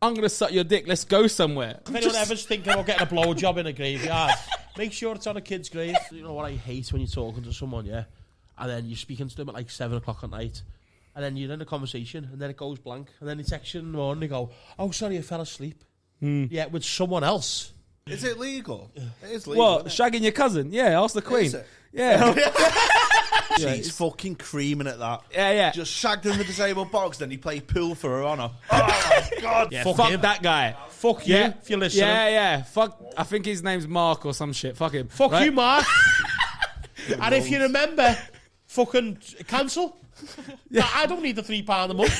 I'm going to suck your dick. Let's go somewhere. If anyone ever's thinking about getting a blowjob in a graveyard, make sure it's on a kid's grave. You know what I hate when you're talking to someone, yeah? And then you're speaking to them at like 7 o'clock at night. And then you're in a conversation, and then it goes blank. And then you text you in the morning, and you go, oh, sorry, I fell asleep. Yeah, with someone else. Is it legal? It is legal. What? Shagging your cousin? Yeah, ask the Queen. Yeah. She's fucking creaming at that. Yeah. Just shagged her in the disabled box, then he played pool for her honour. Oh my God. Yeah, fuck that guy. Fuck you, if you're listening. Yeah. Fuck, I think his name's Mark or some shit. Fuck him. Fuck you, Mark. And if you remember, fucking cancel. Yeah. I don't need the £3 a month.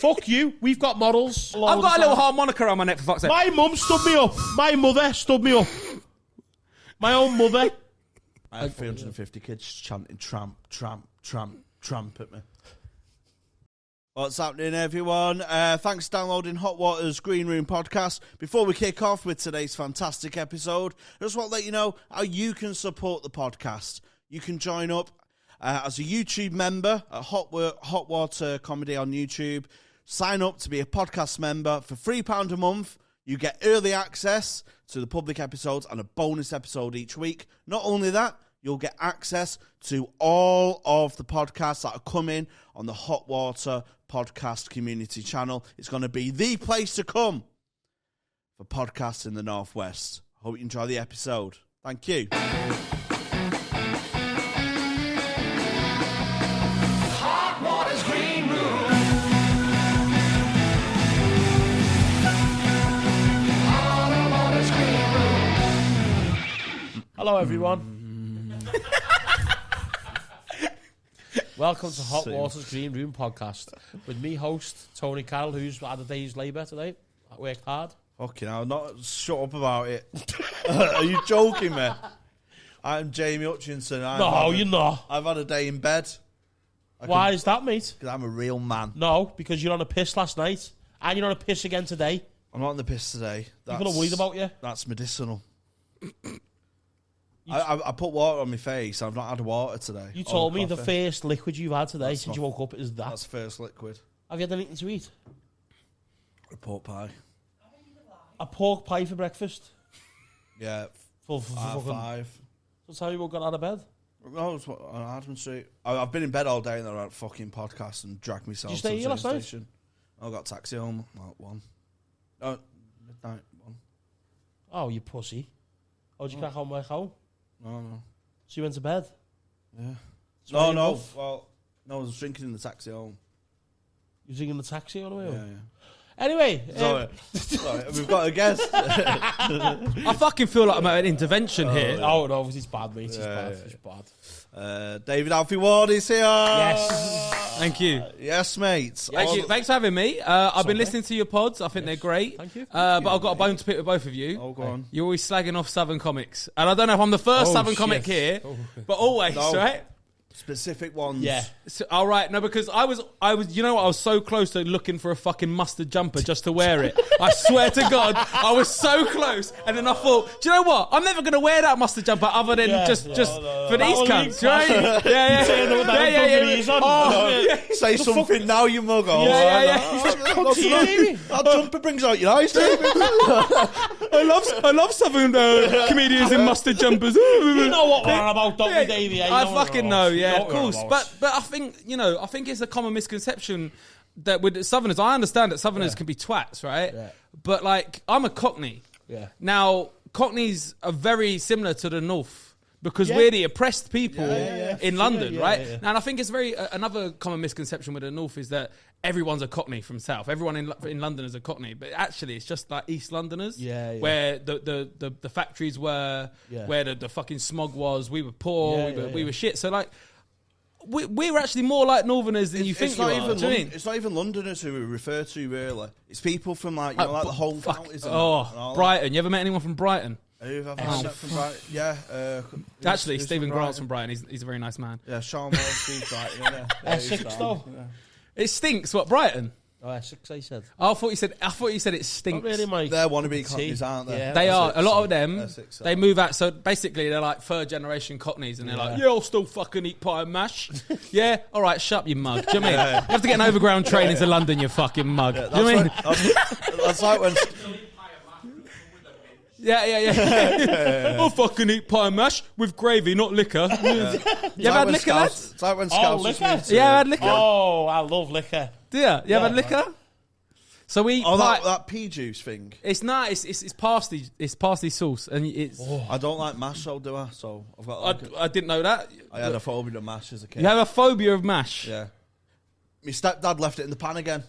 Fuck you. We've got models. I've got a little harmonica on my neck, for fuck's sake. My mum stood me up. My mother stood me up. My own mother. I had 350 kids chanting tramp, tramp, tramp, tramp at me. What's happening, everyone? Thanks for downloading Hot Water's Green Room podcast. Before we kick off with today's fantastic episode, I just want to let you know how you can support the podcast. You can join up as a YouTube member at Hot Water Comedy on YouTube. Sign up to be a podcast member for £3 a month. You get early access to the public episodes and a bonus episode each week. Not only that, you'll get access to all of the podcasts that are coming on the Hot Water Podcast Community channel. It's going to be the place to come for podcasts in the Northwest. Hope you enjoy the episode. Thank you. Hot Water's Green Room. Hot Water's Green Room. Hello, everyone. Welcome to Hot Water's Green Room podcast with me, host Tony Carroll, who's had a day's labour today. I worked hard. Fucking hell, not shut up about it. Are you joking me? I'm Jamie Hutchinson. No, you're not. I've had a day in bed. Why is that, mate? Because I'm a real man. No, because you're on a piss last night and you're on a piss again today. I'm not on the piss today. People are worried about you. That's medicinal. I put water on my face. I've not had water today. You told me the first liquid you've had today since you woke up is that. That's first liquid. Have you had anything to eat? A pork pie. A pork pie for breakfast? Yeah. For 5. That's how you got out of bed? No, it's on Admin Street. I've been in bed all day and then I had a fucking podcast and dragged myself Did you stay here last night? station. I got a taxi home at 1. Oh, midnight 1. Oh, you pussy. Oh, did you crack home back home? No. So you went to bed? Yeah. So No. Well, no, I was drinking in the taxi home. You was in the taxi on the way home? Yeah. Anyway. Sorry, we've got a guest. I fucking feel like I'm at an intervention here. Oh, no, he's bad, mate. He's Yeah, bad. yeah. He's bad. David Alfie Ward is here. Yes. Thank you. Yes, mate. Thank you. Thanks for having me. I've been listening to your pods. I think they're great. Thank you. But I've got a bone to pick with both of you. Oh, go on. You're always slagging off Southern comics. And I don't know if I'm the first Southern comic here, but always, No. right? Specific ones. Yeah. So, all right, no, because I was, you know what? I was so close to looking for a fucking mustard jumper just to wear it. I swear to God, I was so close. And then I thought, do you know what? I'm never going to wear that mustard jumper other than just for these cunts, right? Yeah. Oh, yeah. Say something now, you mug. Oh, Yeah. That jumper brings out your eyes, David. I love Southern comedians in mustard jumpers. You know what we're on about, don't we, Davey? I fucking know, yeah, You know of course. what But I think, I think it's a common misconception that with Southerners, I understand that Southerners can be twats, right? Yeah. But like, I'm a Cockney. Yeah. Now, Cockneys are very similar to the North because we're the oppressed people in London, right? Yeah. Now, and I think it's another common misconception with the North is that everyone's a Cockney from South. Everyone in London is a Cockney, but actually it's just like East Londoners, where the factories were, where the fucking smog was. We were poor, we were shit. So like, we're actually more like Northerners than you think. It's not even Londoners who we refer to really. It's people from like like the home counties. Brighton. You ever met anyone from Brighton? From Brighton? Yeah. Actually, Stephen Grant's from Brighton. He's a very nice man. Yeah, Sean Wall, Steve Brighton. Essex though. It stinks. What, Brighton? Oh, Essex, I said. I thought you said it stinks. Not really, Mike. They're wannabe Cockneys, aren't they? Yeah. They are. A lot of them, Essex, they move out. So basically, they're like third generation Cockneys, and they're like, yeah, I'll still fucking eat pie and mash. Yeah, all right, shut up, you mug. Do you know what I mean? You have to get an overground train into London, you fucking mug. Do you know what I mean? That's like when... Yeah. I'll fucking eat pie and mash with gravy, not liquor. You ever had liquor, lads? It's like when Scouts... liquor? Yeah, I had liquor. Oh, I love liquor. Do you? You ever had liquor? So we eat pie... that pea juice thing. It's not. It's parsley. It's parsley sauce, and it's... I don't like mash, though, do I? So I've got... I didn't know that. I had a phobia of mash as a kid. You have a phobia of mash? Yeah. My stepdad left it in the pan again.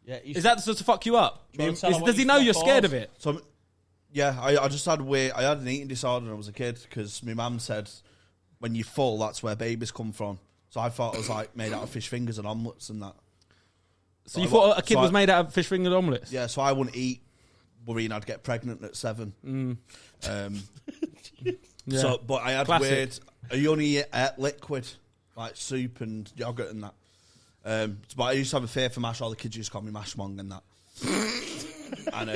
Yeah, is that to fuck you up? Does he know you're scared of it? So, yeah, I just had I had an eating disorder when I was a kid because my mum said when you're full, that's where babies come from. So I thought it was like made out of fish fingers and omelettes and that. So you thought a kid was made out of fish fingers and omelettes? Yeah, so I wouldn't eat, worrying I'd get pregnant at 7. Yeah. So, but I had Classic. weird. I only ate liquid, like soup and yogurt and that. But I used to have a fear for mash. All the kids used to call me Mash Mong and that. And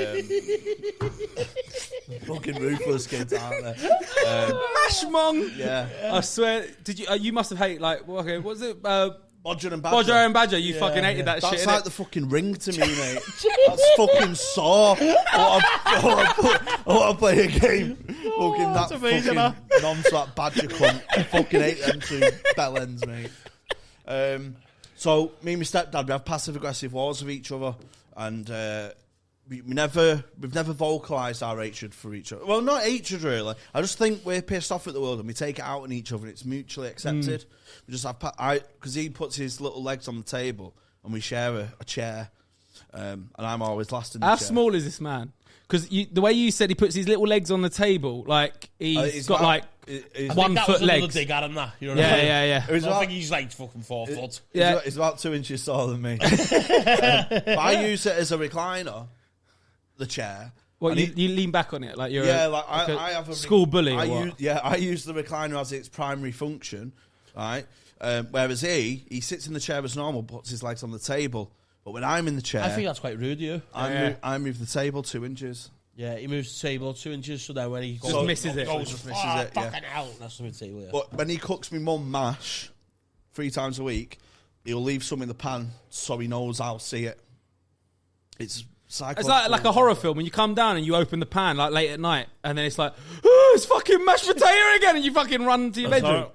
fucking ruthless kids, aren't they? Mash Mong. Yeah. I swear. Did you? You must have hated like. Okay, what was it? Bodger and Badger. Bodger and Badger. You fucking hated that shit. That's innit? like the fucking Ring to me, mate. That's fucking sore. I want to play a game. Fucking that amazing, fucking non-slap Badger cunt. I fucking hate them two bellends, mate. So me and my stepdad, we have passive aggressive wars with each other, and we've never vocalised our hatred for each other. Well, not hatred really. I just think we're pissed off at the world and we take it out on each other and it's mutually accepted. We just have because he puts his little legs on the table and we share a chair, and I'm always last in the chair. How small is this man? Because the way you said he puts his little legs on the table, like he's got like 1 foot legs. Dig at him, that. You know what I mean? Yeah. I don't think he's like fucking 4 foot. Yeah. He's about 2 inches taller than me. But I use it as a recliner, the chair. Well, you lean back on it like you're I have a school bully. I use the recliner as its primary function, right? Whereas he sits in the chair as normal, puts his legs on the table. But when I'm in the chair, I think that's quite rude, you. I move the table 2 inches. Yeah, he moves the table 2 inches, so then when he Just misses it. Fucking hell, that's the table. Yeah. But when he cooks me mum mash 3 times a week, he'll leave some in the pan so he knows I'll see it. It's like a horror film when you come down and you open the pan like late at night, and then it's like, oh, it's fucking mashed potato again, and you fucking run to your bedroom.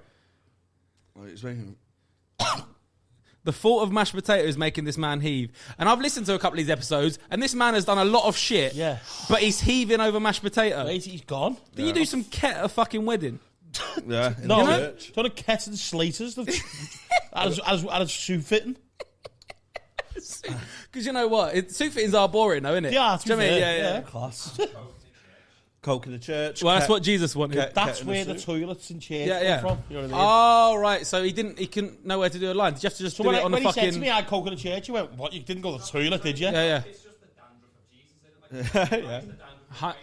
The thought of mashed potato is making this man heave. And I've listened to a couple of these episodes, and this man has done a lot of shit. Yeah. But he's heaving over mashed potato. Wait, he's gone. Did you do some ket at a fucking wedding? Yeah. No, church. do you want a Ket and Slaters? As suit fitting. Because you know what? Suit fittings are boring, though, isn't it? Yeah, do you know what I mean? Yeah. Class. Coke in the church. Well, that's what Jesus wanted. That's where the toilets in church come from. You know what I mean? Oh, right. So he couldn't know where to do a line. Did you have to just do it on the fucking... When he said to me I had Coke in the church, he went, what, you didn't go to the toilet, did you? Yeah. It's just the dandruff of Jesus, isn't it? Yeah.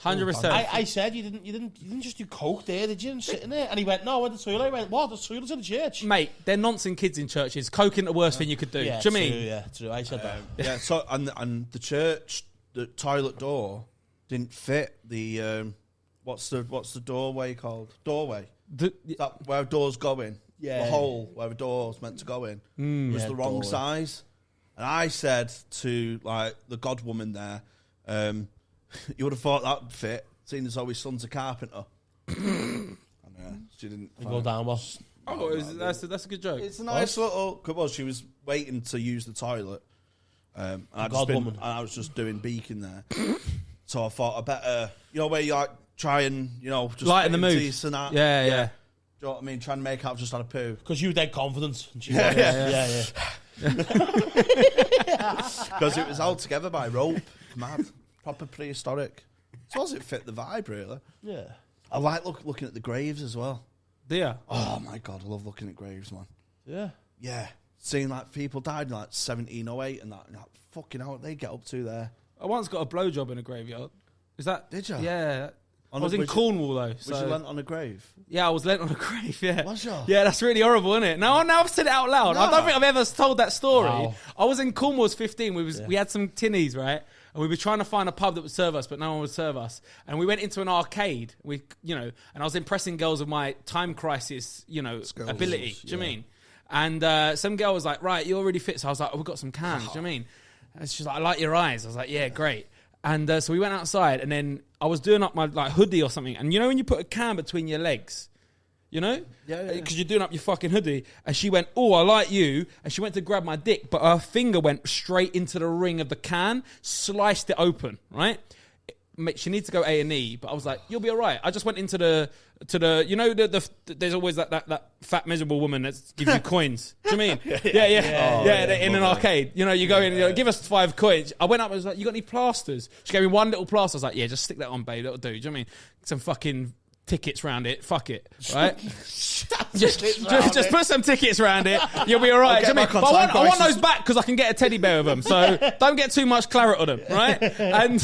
100%. I said you didn't just do Coke there, did you? And sitting there, and he went, no, I went to the toilet. I went, what? The toilet's in the church, mate. They're nonsense kids in churches. Coke isn't the worst thing you could do. Yeah, do you true, mean? Yeah, true. I said that. Yeah. So and the church, the toilet door didn't fit the what's the doorway called? Doorway. Is that where a door's going? Yeah. The hole where a door's meant to go in was the wrong doorway. size. And I said to like the godwoman there, you would have thought that would fit, seeing as though his son's a carpenter. And she didn't. Go down, well. Oh, that's a good joke. It's a nice little. Well, she was waiting to use the toilet, and I was just doing beaking there. So I thought I better, where you like try and just lighten the mood. And that. Yeah. Do you know what I mean? Trying to make out I've just had a poo. Because you were dead confident. And she Yeah. Because it was held together by rope. Mad. Proper prehistoric. So as it fit the vibe, really. Yeah. I like looking at the graves as well. Yeah. Oh my God, I love looking at graves, man. Yeah. Yeah. Seeing like people died in like 1708 and that. And fucking hell, what they get up to there. I once got a blowjob in a graveyard. Is that? Did you? Yeah. I was in Cornwall though. Was you lent on a grave? Yeah, I was lent on a grave. Yeah. Was you? Yeah, that's really horrible, isn't it? Now I've said it out loud. I don't think I've ever told that story. Wow. I was in Cornwall. I was 15. We had some tinnies, right? And we were trying to find a pub that would serve us, but no one would serve us. And we went into an arcade. And I was impressing girls with my time crisis, ability. Do you know what I mean? And some girl was like, "Right, you're already fit." So I was like, "Oh, we've got some cans." Do you know what I mean? And she's like, "I like your eyes." I was like, "Yeah, great." And so we went outside, and then I was doing up my hoodie or something. And you know when you put a can between your legs, Yeah. Because you're doing up your fucking hoodie. And she went, "Oh, I like you." And she went to grab my dick, but her finger went straight into the ring of the can, sliced it open, right? She needs to go A&E, but I was like, "You'll be all right." I just went into the there's always that fat miserable woman that gives you coins. Do you mean? In an arcade. You go in, give us 5 coins. I went up and was like, "You got any plasters?" She gave me one little plaster. I was like, "Yeah, just stick that on, babe. That'll do." Do you know what I mean? Some fucking tickets round it. Fuck it. Right? just put some tickets round it. You'll be all right. Do you know what I mean? But I want those back because I can get a teddy bear with them. So don't get too much claret on them. Right? And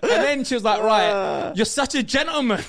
then she was like, "Right, you're such a gentleman."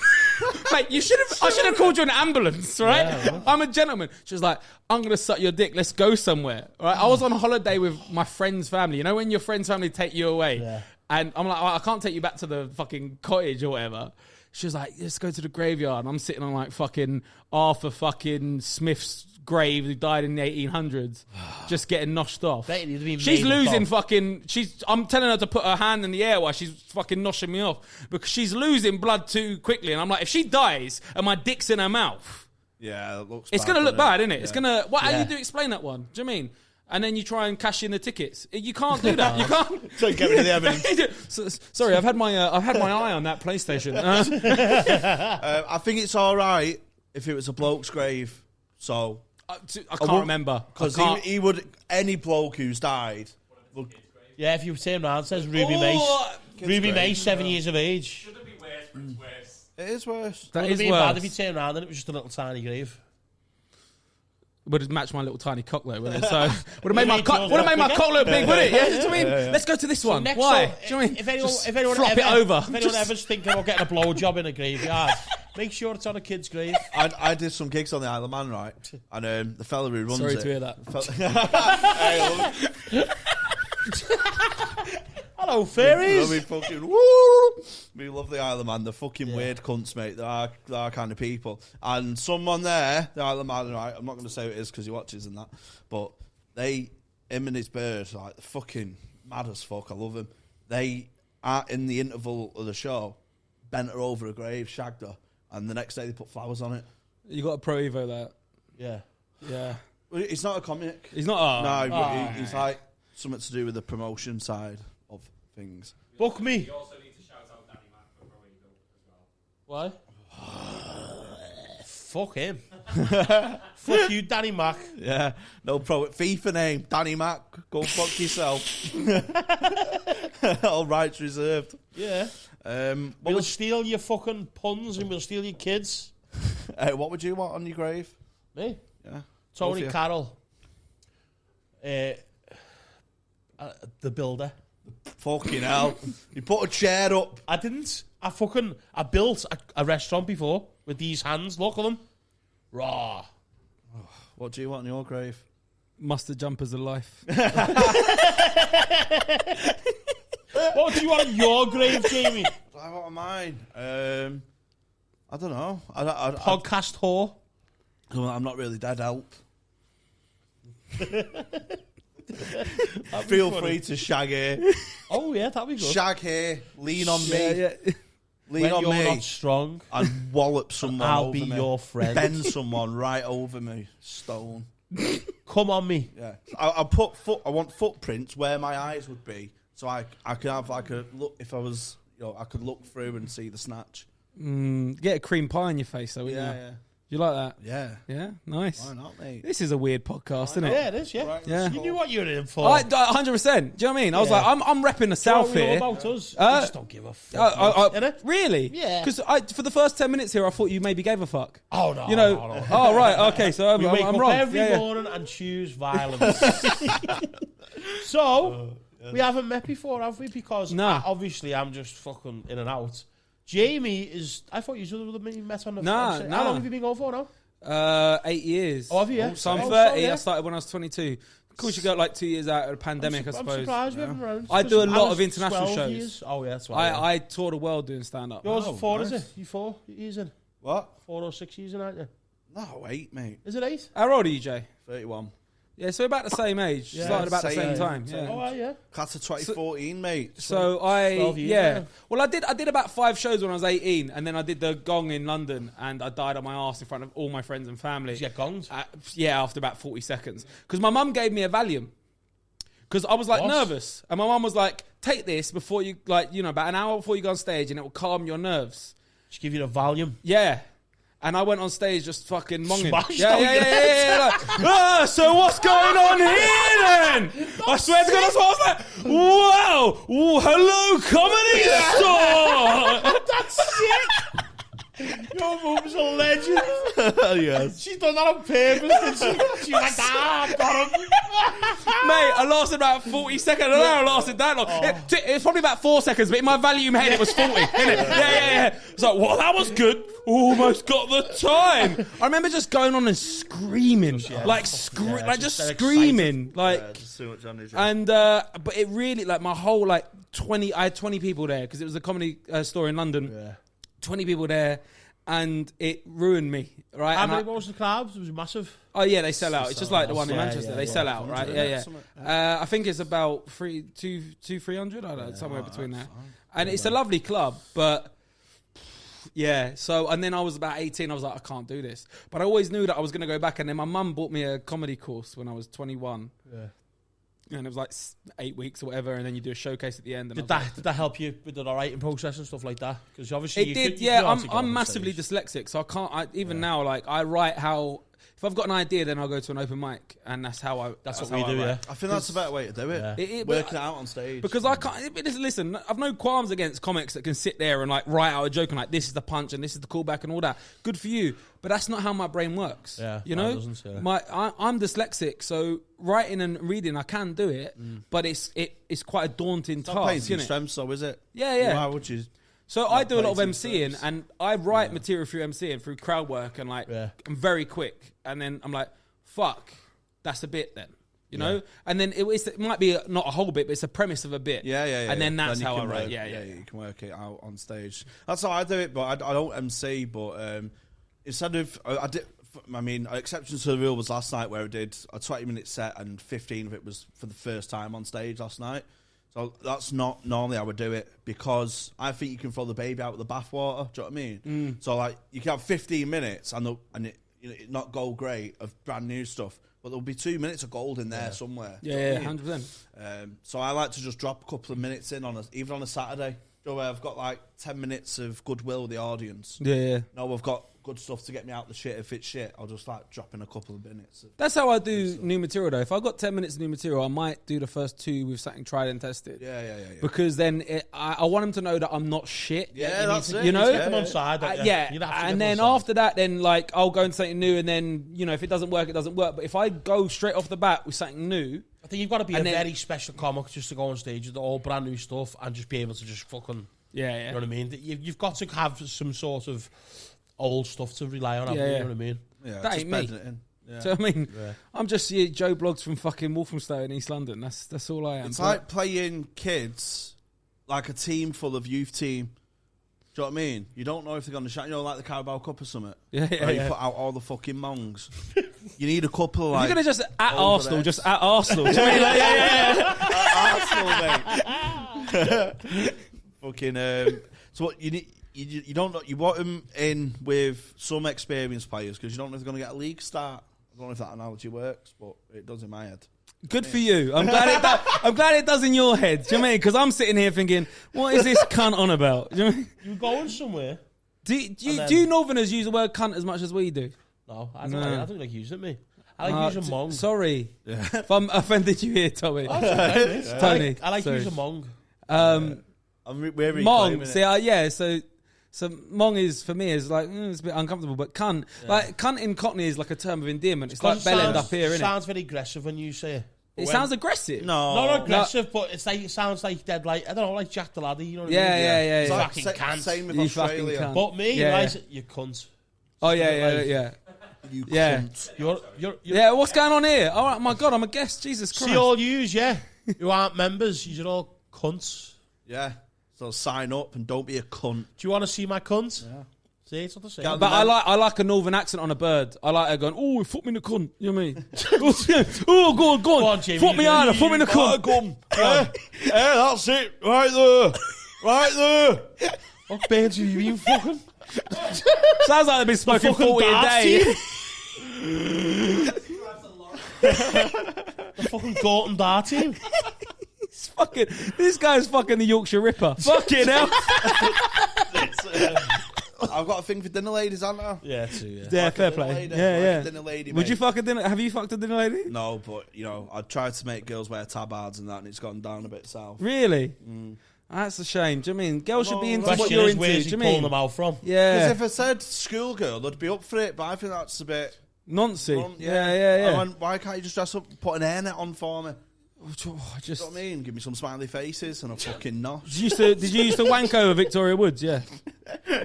Mate, I should have called you an ambulance, right? Yeah, I'm a gentleman. She was like, "I'm going to suck your dick. Let's go somewhere." Right? I was on holiday with my friend's family. You know when your friend's family take you away? Yeah. And I'm like, "I can't take you back to the fucking cottage or whatever." She was like, "Let's go to the graveyard." And I'm sitting on like fucking Arthur fucking Smith's grave who died in the 1800s, just getting noshed off. She's losing fucking... I'm telling her to put her hand in the air while she's fucking noshing me off because she's losing blood too quickly. And I'm like, if she dies and my dick's in her mouth... Yeah, it looks it's going to look bad, isn't it? Yeah. It's going to... How you do explain that one? Do you mean? And then you try and cash in the tickets. You can't do that. You can't. So get rid of the evidence. Sorry, I've had my eye on that PlayStation. I think it's all right if it was a bloke's grave. So I can't remember because he would. Any bloke who's died. Yeah, if you turn around, it says Ruby Mace. Ruby Mace, 7 years of age. Should it be worse? But it's worse. It is worse. That would be bad if you turn around and it was just a little tiny grave. Would have matched my little tiny cock though, wouldn't it? So would have made my cock look big, would it? Yeah, do you know what I mean? Let's go to this one. Why? Do you know what I mean? If anyone flop it over. If anyone ever's thinking about getting a blowjob in a graveyard, make sure it's on a kid's grave. I did some gigs on the Isle of Man, right? And the fella who runs Sorry it... to hear that. Hello, fairies. We love the Isle of Man. They're fucking weird cunts, mate. They are kind of people. And someone there, the Isle of Man, right? I'm not going to say who it is because he watches and that. But him and his bird, like, they're fucking mad as fuck. I love him. They are in the interval of the show, bent her over a grave, shagged her, and the next day they put flowers on it. You got a pro Evo that? Yeah. Well, he's not a comic. He's not. No, but he's like something to do with the promotion side of things. Book me. You also need to shout out Danny Mac for Pro Evo as Why? well. Fuck him. Fuck you, Danny Mac. Yeah, no pro. FIFA name, Danny Mac. Go fuck yourself. All rights reserved. Yeah. We'll steal your fucking puns and we'll steal your kids. What would you want on your grave? Me? Yeah. Tony Carroll. The builder. Fucking hell. You put a chair up. I didn't. I built a restaurant before with these hands. Look at them. Raw. What do you want on your grave? Mustard jumpers of life. What do you want on your grave, Jamie? What do I want on mine? I don't know. Podcast whore. I'm not really dead, help. Feel free to shag here. Oh yeah, that'd be good. Shag here. Lean on me. Yeah. Lean when on you're me. not strong, and wallop someone. I'll be your friend. Bend someone right over me. Stone. Come on me. Yeah. I want footprints where my eyes would be, so I could have like a look. If I was, I could look through and see the snatch. Get a cream pie in your face, though. Yeah. You like that? Yeah. Yeah? Nice. Why not, mate? This is a weird podcast, isn't it? Yeah, it is, yeah. Right, yeah. You knew what you were in for. 100%. Do you know what I mean? I was like, I'm repping the South here. About us? We just don't give a fuck. Really? Yeah. Because for the first 10 minutes here, I thought you maybe gave a fuck. Oh, no. No. Oh, right. Okay, so I'm wake up wrong. every morning and choose violence. So, We haven't met before, have we? Because Nah. obviously I'm just fucking in and out. Jamie is... I thought you would have met on the... Nah. How long have you been going for now? 8 years. Oh, have you? Yeah? So I'm 30. yeah. I started when I was 22. Of course, you got like 2 years out of the pandemic, I suppose. I'm surprised we haven't run. I do a lot was of international 12 shows. years. Oh, yeah, that's right. I tour the world doing stand-up. Yours Oh, 4, nice. is it? You 4 years in? What? 4 or 6 years in, aren't you? No, 8, mate. Is it 8? How old are you, Jay? 31. Yeah, so about the same age. Yeah. Started about the Same. same time. Same. Yeah. Oh, yeah. Class of 2014, mate. So I 12 years, yeah. yeah. Well, I did about 5 shows when I was 18, and then I did the Gong in London, and I died on my arse in front of all my friends and family. Did you get gonged? Yeah, after about 40 seconds, because my mum gave me a Valium, because I was like What? nervous, and my mum was like, "Take this before you about an hour before you go on stage, and it will calm your nerves." Just give you the volume. Yeah. And I went on stage just fucking monging. Smashed Yeah. Like, so what's going on here then? I swear to God, that's what I was like. Wow. Ooh, hello, comedy store. That's sick! Your mum's a legend. Yes. She's done that on purpose, didn't she? She's like, I've got him. Mate, I lasted about 40 seconds. I don't know I lasted that long. It's probably about 4 seconds, but in my Valium head, it was 40. Innit? Yeah. It's like, well, that was good. Almost got the time. I remember just going on and screaming. Just screaming. Like, just too much energy. and but it really, like, my whole, like, 20, I had 20 people there, because it was a comedy store in London. Yeah. 20 people there, and it ruined me, right? How And many was the crowd? It was massive. oh yeah, they sell out. It's just like the one in Yeah, Manchester. yeah, They yeah. sell out, right? Yeah. Something. I think it's about 300. I don't know, somewhere between there. And it's a lovely club, but yeah. So, and then I was about 18. I was like, I can't do this. But I always knew that I was going to go back. And then my mum bought me a comedy course when I was 21. Yeah. And it was like 8 weeks or whatever, and then you do a showcase at the end. And Did that help you with the writing process and stuff like that? Because obviously it did, yeah. I'm massively dyslexic, so I can't. Even now, like, I write how. If I've got an idea, then I'll go to an open mic, and that's how I. That's what how we I do, write. yeah. I think that's a better way to do it. Yeah. Working it out on stage. Because I can't. Listen, I've no qualms against comics that can sit there and like write out a joke and like, this is the punch and this is the callback and all that. Good for you, but that's not how my brain works. Yeah, you mine know, doesn't, yeah. I'm dyslexic, so writing and reading I can do it, but it's quite a daunting It's not playing task. to your Isn't it? strengths, though, is it? Yeah. Why would you? So I do a lot of play to MCing, strengths. and I write material through MCing, through crowd work, and like I'm very quick, and then I'm like, fuck, that's a bit then. You know, and then it might be not a whole bit, but it's a premise of a bit. Yeah. And then that's you how I can write. work- Yeah. You can work it out on stage. That's how I do it, but I don't MC. But instead of I did. I mean, exception to the rule was last night where I did a 20-minute set and 15 of it was for the first time on stage last night. So that's not normally how I would do it, because I think you can throw the baby out with the bathwater. Do you know what I mean? So like you can have 15 minutes and it not go great of brand new stuff, but there'll be 2 minutes of gold in there somewhere. Do you know what I mean? 100%. So I like to just drop a couple of minutes in even on a Saturday. You know, where I've got like 10 minutes of goodwill with the audience. Yeah. No, I've got good stuff to get me out the shit. If it's shit, I'll just like drop in a couple of minutes. That's how I do new material though. If I've got 10 minutes of new material, I might do the first 2 with something tried and tested. Yeah. Because then I want them to know that I'm not shit. Yeah, that's it. You know? Get them on side. don't you? Yeah. You'd have to get And them then on side. after that, then like I'll go into something new, and then, you know, if it doesn't work, it doesn't work. But if I go straight off the bat with something new, I think you've got to be a and then- very special comic just to go on stage with all brand new stuff and just be able to just fucking... yeah. You know what I mean? You've got to have some sort of old stuff to rely on, haven't you? Yeah. You know what I mean? Yeah, That just ain't me. bedding it in. Yeah. So I mean, Yeah. I'm just Joe Blogs from fucking Walthamstow in East London. That's all I am. It's like playing kids, like a team full of youth team. Do you know what I mean? You don't know if they're going to shout, you know, like the Carabao Cup or something. Yeah. Where you put out all the fucking mongs. You need a couple of like... You're gonna just at older Arsenal, ex. just at Arsenal. Do you know what I mean? Arsenal, mate. Fucking. So what you need? You don't know. You want them in with some experienced players because you don't know if they're going to get a league start. I don't know if that analogy works, but it does in my head. Good for you. I'm glad it does in your head. Do you know what I mean? Because I'm sitting here thinking, what is this cunt on about? Do you know what I mean? You're going somewhere? Do you Northerners use the word cunt as much as we do? No, I don't, No. I don't like using it, me. I like using mong. Sorry if I'm offended you here, Tommy. Tony. I like sorry. using mong. We're Mong. See, so mong is for me is like it's a bit uncomfortable, but cunt, like cunt in Cockney is like a term of endearment. It's like bell end up here, innit? Sounds very aggressive when you say it. It sounds aggressive. No. Not aggressive, but it's like, it sounds like dead, like, I don't know, like Jack the Laddie, you know what I mean? Yeah. It's like Fucking cunt. same with You fucking Australia. cunt. But me, Yeah. right, you cunt. Oh, yeah. You Yeah. cunt. You're Yeah, what's going on here? Oh, my God, I'm a guest. Jesus Christ. see all yous, yeah. You aren't members, you're all cunts. Yeah. So sign up and don't be a cunt. Do you want to see my cunt? Yeah. See, it's not the same. Got But I like a northern accent on a bird. I like her going, oh, fuck me in the cunt. You know what I mean? Oh, go on. Go on, Jamie, Fuck me you harder, do- fuck me in the cunt. Yeah, that's it. Right there. Right there. What bands have you been fucking? Sounds like they've been smoking fucking 40 a darts day. team? The fucking Gorton Dart team. This guy's fucking the Yorkshire Ripper. Fucking hell. I've got a thing for dinner ladies, haven't I? Yeah, too, yeah. Yeah, fair Dinner play. lady, Yeah. Dinner lady, Would mate. you fuck a dinner? Have you fucked a dinner lady? No, but, I tried to make girls wear tabards and that, and it's gone down a bit south. Really? That's a shame. Do you know what I mean? Girls should be into what Question you're is, into. where's Do he you pulling mean? them out from? Because Yeah. if I said schoolgirl, they'd be up for it, but I think that's a bit... Noncy. Yeah. I went, why can't you just dress up, put an hairnet on for me? Just, You know what I mean? Give me some smiley faces and a fucking nosh. did you used to wank over Victoria Woods? Yeah.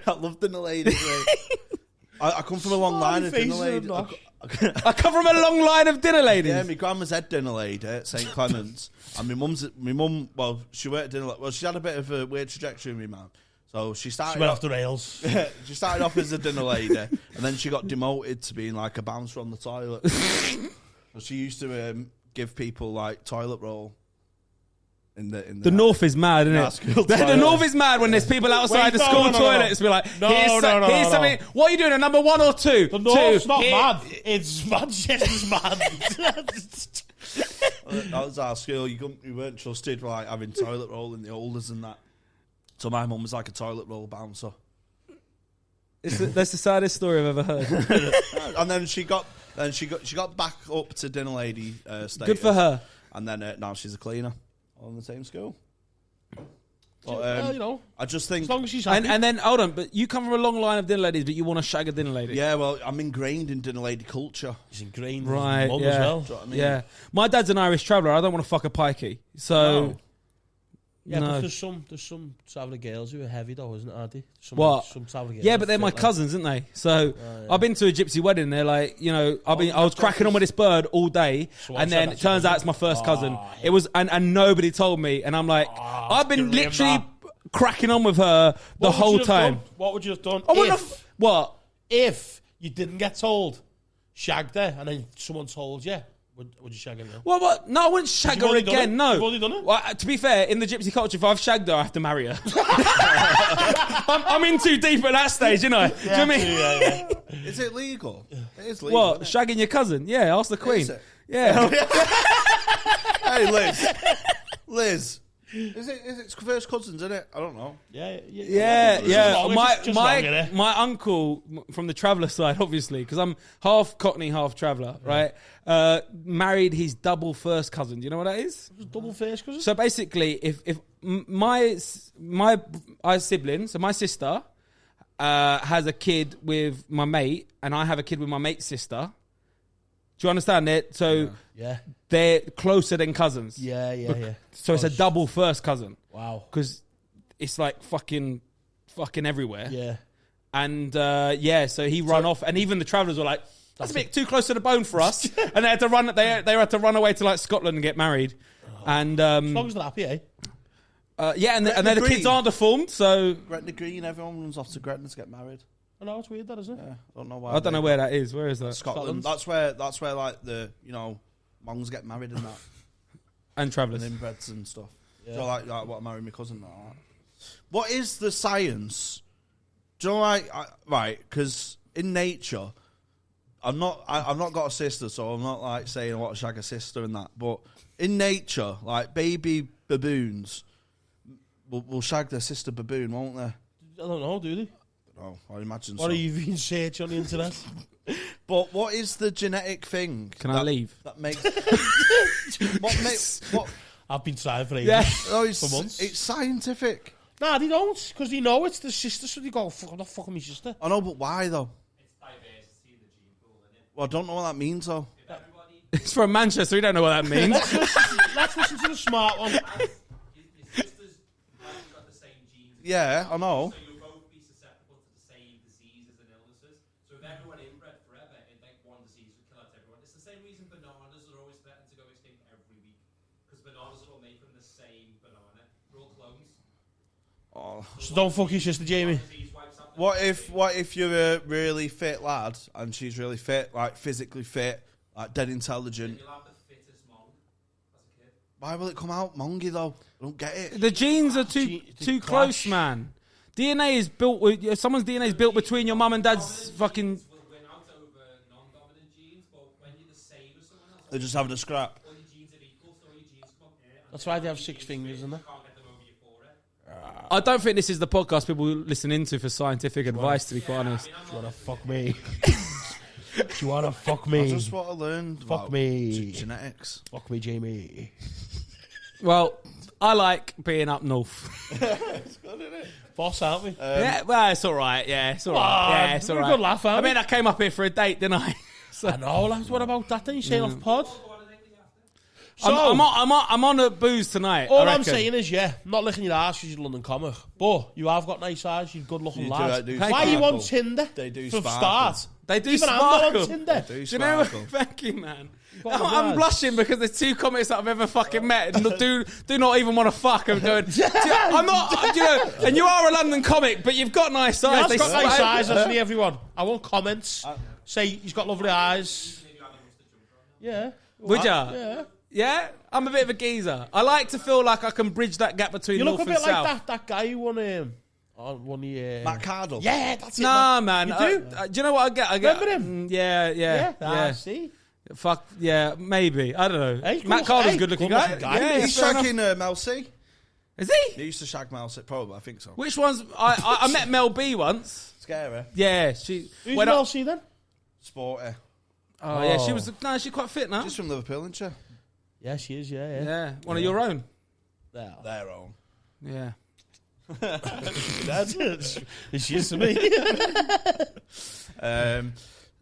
I love dinner ladies, mate. I come from a long line of dinner faces and ladies. nosh. I come from a long line of dinner ladies. Yeah, my grandma's head dinner lady at St Clement's, and my mum. Well, she worked at dinner. Well, she had a bit of a weird trajectory, my mum. So she started. She went off the rails. She started off as a dinner lady, and then she got demoted to being like a bouncer on the toilet. So she used to give people like toilet roll. The North is mad, isn't That's it? cool. The North is mad when there's people outside Wait, the school no. toilets. Be like, here's No. something. What are you doing? A number 1 or 2? The North's 2. not Here- mad. It's Manchester's mad. That was our school. You weren't trusted for like having toilet roll in the holders and that. So my mum was like a toilet roll bouncer. That's the saddest story I've ever heard. And then she got back up to dinner lady status. Good for her. And then now she's a cleaner on the same school. But, Well, I just think, as long as she's happy. And then, hold on, but you come from a long line of dinner ladies, but you want to shag a dinner lady. yeah, well, I'm ingrained in dinner lady culture. He's ingrained Right, with mum yeah. as well. Do you know what I mean? Yeah. My dad's an Irish traveller. I don't want to fuck a pikey. So, No. Yeah, no. but there's some Savile girls who are heavy though, isn't it, Ardy? What? Some Savile girls Yeah, are but they're my fit, like- cousins, aren't they? So yeah. I've been to a gypsy wedding. They're like, I was cracking on with this bird all day, So and said then that's it turns your out it's my first cousin. Oh, It was, and nobody told me, and I'm like, I've been grim, literally that. cracking on with her the What would whole you have time. done? What would you have done I wouldn't what? if you didn't get told, shagged her, and then someone told you? Would you shag her now? What? No, I wouldn't shag You've her already done again. it? No. You've already done it? Well, to be fair, in the gypsy culture, if I've shagged her, I have to marry her. I'm in too deep at that stage, you know. Do you know what I mean? Is it legal? It is legal. What? Isn't Shagging your cousin? Yeah, ask the queen. Is it? Yeah. it? Hey, Liz. Is it first cousins, isn't it? I don't know. Yeah. wrong, it's just wrong, innit? My uncle from the traveller side, obviously, because I'm half Cockney, half traveller, right? Married his double first cousin. Do you know what that is? Double face cousin? So basically, if my sibling, so my sister, has a kid with my mate, and I have a kid with my mate's sister. Do you understand it? So Yeah. they're closer than cousins. Yeah. So it's a double first cousin. Wow. Because it's like fucking everywhere. Yeah. And so he run off, and even the travellers were like, "That's a bit too close to the bone for us," and they had to run. They had to run away to like Scotland and get married. And As long as they're happy, eh? and then the kids aren't deformed, so Gretna Green, everyone runs off to Gretna to get married. I know, it's weird, that, isn't it? Yeah, I don't know why. I don't know where that is. Where is that? Scotland. That's where like the mongs get married and that, And and travellers. inbreds and stuff. Yeah. So like what I married my cousin. Like that. What is the science? Do you know right? Because in nature, I've not got a sister, so I'm not like saying I want to shag a sister and that. But in nature, like baby baboons will shag their sister baboon, won't they? I don't know, do they? Oh, I imagine What so. are you being searching on the internet? But what is the genetic thing? Can I leave? That makes what? I've been trying for ages. Yeah. Oh, For months. it's scientific. Nah, they don't, because they know it's the sister, so they go, fuck, I'm not fucking my sister. I know, but why though? It's diversity in the gene pool, isn't it? Well, I don't know what that means though. If everybody It's from Manchester. We don't know what that means. Let's listen to the smart one. Your sisters got the same genes. Yeah, I know. So you'll both be susceptible to the same diseases and illnesses. So if everyone inbred forever, one disease would kill out everyone. It's the same reason bananas are always threatened to go extinct every week. Because bananas are all made from the same banana. They're all clones. Oh. So don't fuck your sister, Jamie. What if you're a really fit lad and she's really fit, like physically fit, like dead intelligent? You'll have the fittest mong as a kid. Why will it come out mongy though? I don't get it. The genes are too close, man. DNA is built with someone's DNA is built between your mum and dad's fucking. Will win out over non-dominant genes, but when you're the same as someone else, They're just having a scrap. all your genes are equal, so all your genes come up here. That's why they have 6 fingers, isn't it? You can't get them over your forehead. I don't think this is the podcast people listen into for scientific advice. To be quite honest, Do you wanna fuck me? Do you wanna fuck me? I just want to learn Fuck about me. genetics. Fuck me, Jamie. well, I like being up north. Boss, aren't we? Yeah, well, it's all right. Yeah, it's all right. Yeah, it's all we're a right. good laugh, aren't I we? mean, I came up here for a date, didn't I? So, I know, lads. What about that? Then you say off pod. So, I'm on a booze tonight. all I I'm reckon. saying is, I'm not licking your ass because you're a London comic, but you have got nice eyes. You're good-looking You lads. do Why are you sparkle. on Tinder? They do for sparkle. start. They do Even I'm not sparkle. on Tinder. Do Do you know? sparkle. Thank you, man. got the I'm lads. blushing because there's 2 comics that I've ever fucking met and do not even want to fuck. I'm going. I'm not. You know, and you are a London comic, but you've got nice eyes. He's got They nice sparkle. eyes, doesn't he, everyone? I want comments. Say he's got lovely eyes. Yeah. Would ya? Yeah. Yeah, I'm a bit of a geezer. I like to feel like I can bridge that gap between You north look a and bit south. like that guy who won one of the... Matt Cardle. Yeah, that's it. Nah, man. You do? Do you know what I get? I get. Remember him? Yeah. See? Fuck yeah, maybe. I don't know. Hey, Matt cool. Carter's Hey, good looking good-looking guy. guy. Yeah, He's fair enough. shagging Mel C. Is he? He used to shag Mel C. Probably, I think so. Which ones? I met Mel B once. Scary. Yeah, she. Who's when I- Mel C then? Sporty. Oh yeah, she was. No, she's quite fit now. Just from Liverpool, isn't she? Yeah, she is, yeah. Yeah, one of your own. There. Their own. Yeah. That's it. She is to me.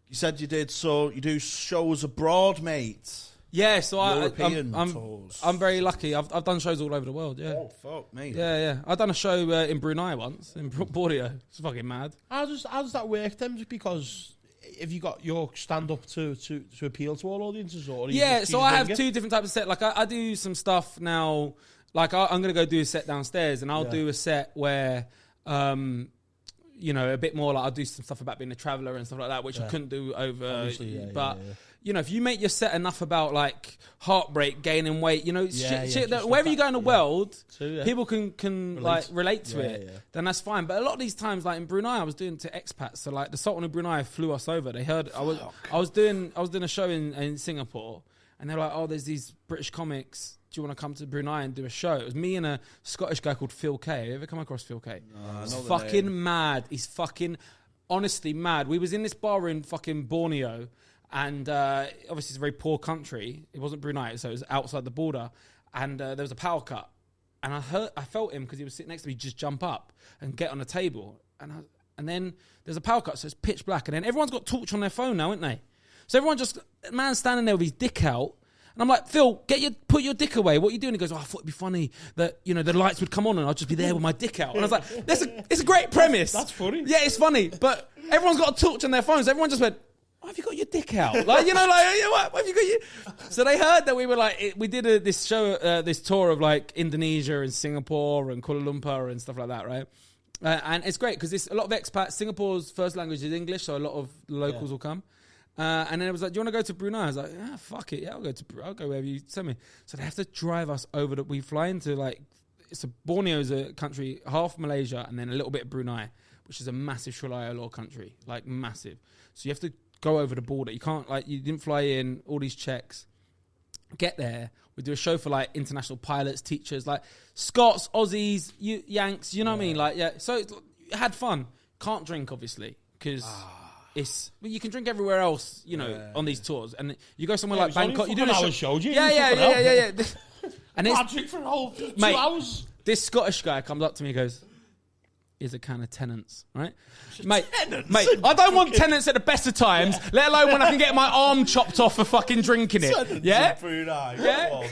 You said you do shows abroad, mate. Yeah, so European I'm tours. I'm very lucky. I've done shows all over the world. Yeah. Oh, fuck me. Yeah. I've done a show in Brunei once in Borneo. It's fucking mad. How does that work then? Just because if you got your stand up to appeal to all audiences, or are you Yeah, just so I have doing it? 2 different types of set. Like I do some stuff now. Like I'm gonna go do a set downstairs, and I'll do a set where, you know, a bit more like I'll do some stuff about being a traveller and stuff like that, which I couldn't do over. Obviously, but you know, if you make your set enough about like heartbreak, gaining weight, you know, shit that wherever you go in the world, people can like relate to it. Then that's fine. But a lot of these times, like in Brunei, I was doing to expats. So like the Sultan of Brunei flew us over. They heard I was doing a show in Singapore, and they're like, oh, there's these British comics. Do you want to come to Brunei and do a show? It was me and a Scottish guy called Phil Kay. Have you ever come across Phil Kay? He's fucking mad. He's fucking honestly mad. We was in this bar in fucking Borneo, and obviously it's a very poor country. It wasn't Brunei, so it was outside the border. And there was a power cut, and I felt him because he was sitting next to me just jump up and get on a table, and then there's a power cut, so it's pitch black, and then everyone's got torch on their phone now, isn't they? So everyone man's standing there with his dick out. And I'm like, Phil, put your dick away. What are you doing? He goes, I thought it'd be funny that, you know, the lights would come on and I'd just be there with my dick out. And I was like, it's a great premise. That's funny. Yeah, it's funny. But everyone's got a torch on their phones. Everyone just went, why have you got your dick out? Like, you know, like, what have you got your... So they heard that we were like, we did this show, this tour of like Indonesia and Singapore and Kuala Lumpur and stuff like that, right? And it's great because a lot of expats, Singapore's first language is English, so a lot of locals will come. And then it was like, do you want to go to Brunei? I was like, yeah, fuck it. Yeah, I'll go wherever you send me. So they have to drive us over we fly into like, Borneo's a country, half Malaysia and then a little bit of Brunei, which is a massive Sharia law country, like massive. So you have to go over the border. You can't you didn't fly in, all these checks. Get there. We do a show for like international pilots, teachers, like Scots, Aussies, Yanks, you know what I mean? Like, yeah. So it had fun. Can't drink, obviously, because... you can drink everywhere else, you know, on these tours, and you go somewhere like Bangkok. You do a show. Yeah. And I drink for a whole 2 mate, hours. This Scottish guy comes up to me and goes, is a can of Tennent's, right? Mate, I don't want Tennent's at the best of times, let alone when I can get my arm chopped off for fucking drinking it. Tennent's yeah? Yeah?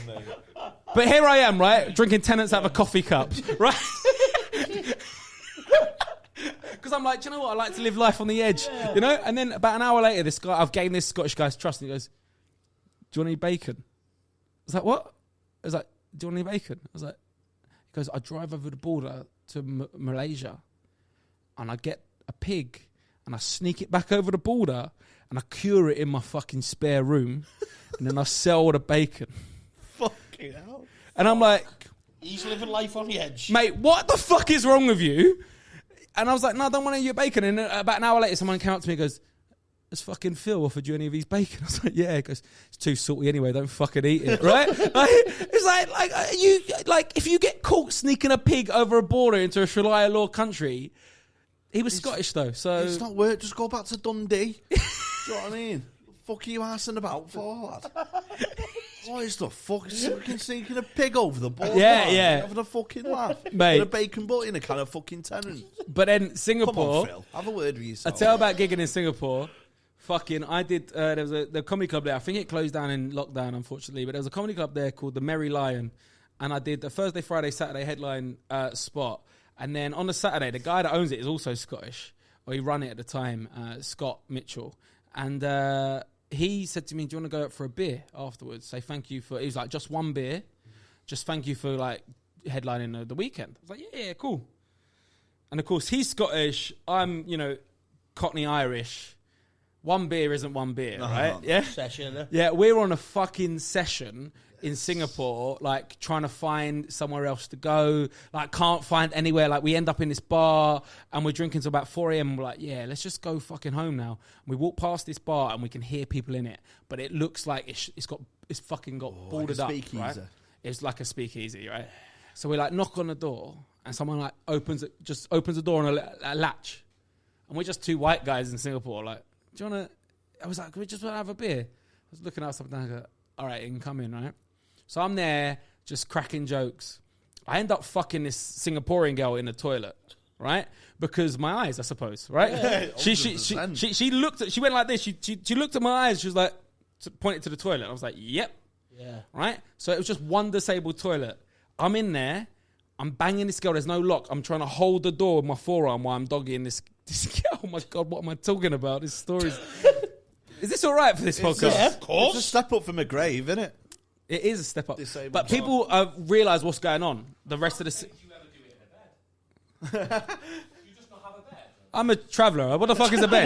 But here I am, right? Drinking Tennent's out of a coffee cup, right? Because I'm like, do you know what? I like to live life on the edge, you know? And then about an hour later, I've gained this Scottish guy's trust, and he goes, do you want any bacon? I was like, what? I was like, do you want any bacon? I was like, he goes, I drive over the border to Malaysia, and I get a pig, and I sneak it back over the border, and I cure it in my fucking spare room, and then I sell the bacon. Fucking hell. And I'm like, he's living life on the edge. Mate, what the fuck is wrong with you? And I was like, no, I don't want any of your bacon. And about an hour later, someone came up to me and goes, has fucking Phil offered you any of his bacon? I was like, yeah. He goes, it's too salty anyway, don't fucking eat it, right? It's like, if you get caught sneaking a pig over a border into a Sharia law country, he was Scottish though, so... It's not work, just go back to Dundee. Do you know what I mean? Fuck are you arsing about for, lad? What is the fuck? Fucking sneaking a pig over the border. Yeah. Having a fucking laugh. Mate. With a bacon butt in a can of fucking Tennent. But then Singapore... Come on, Phil. Have a word with yourself. I tell about gigging in Singapore. I did, there was the comedy club there. I think it closed down in lockdown, unfortunately, but there was a comedy club there called the Merry Lion. And I did the Thursday, Friday, Saturday headline spot. And then on the Saturday, the guy that owns it is also Scottish, or he ran it at the time, Scott Mitchell. And he said to me, do you want to go out for a beer afterwards? Say thank you for, he was like, just one beer. Just thank you for like headlining the weekend. I was like, yeah, cool. And of course, he's Scottish. I'm, Cockney Irish. One beer isn't one beer, right? Yeah. Session. Yeah, we're on a fucking session in Singapore, like trying to find somewhere else to go. Like can't find anywhere. Like we end up in this bar and we're drinking till about 4 a.m. We're like, yeah, let's just go fucking home now. And we walk past this bar and we can hear people in it, but it looks like it's fucking got boarded up. Right? It's like a speakeasy, right? So we like knock on the door and someone like opens the door on a latch, and we're just two white guys in Singapore, like. Do you want to... I was like, we just want to have a beer. I was looking at something and I go, all right, you can come in, right? So I'm there just cracking jokes. I end up fucking this Singaporean girl in the toilet, right? Because my eyes, I suppose, right? Yeah, she looked at... She went like this. She looked at my eyes. She was like... Pointed to the toilet. I was like, yep. Yeah. Right? So it was just one disabled toilet. I'm in there. I'm banging this girl. There's no lock. I'm trying to hold the door with my forearm while I'm doggying this girl. Oh my God, what am I talking about? This story is this all right for this podcast? Yeah, of course. It's a step up from a grave, isn't it? It is a step up. Disabled but people realise what's going on. The rest of the... Do you ever do it in a bed? You just not have a bed? I'm a traveller. What the fuck is a bed?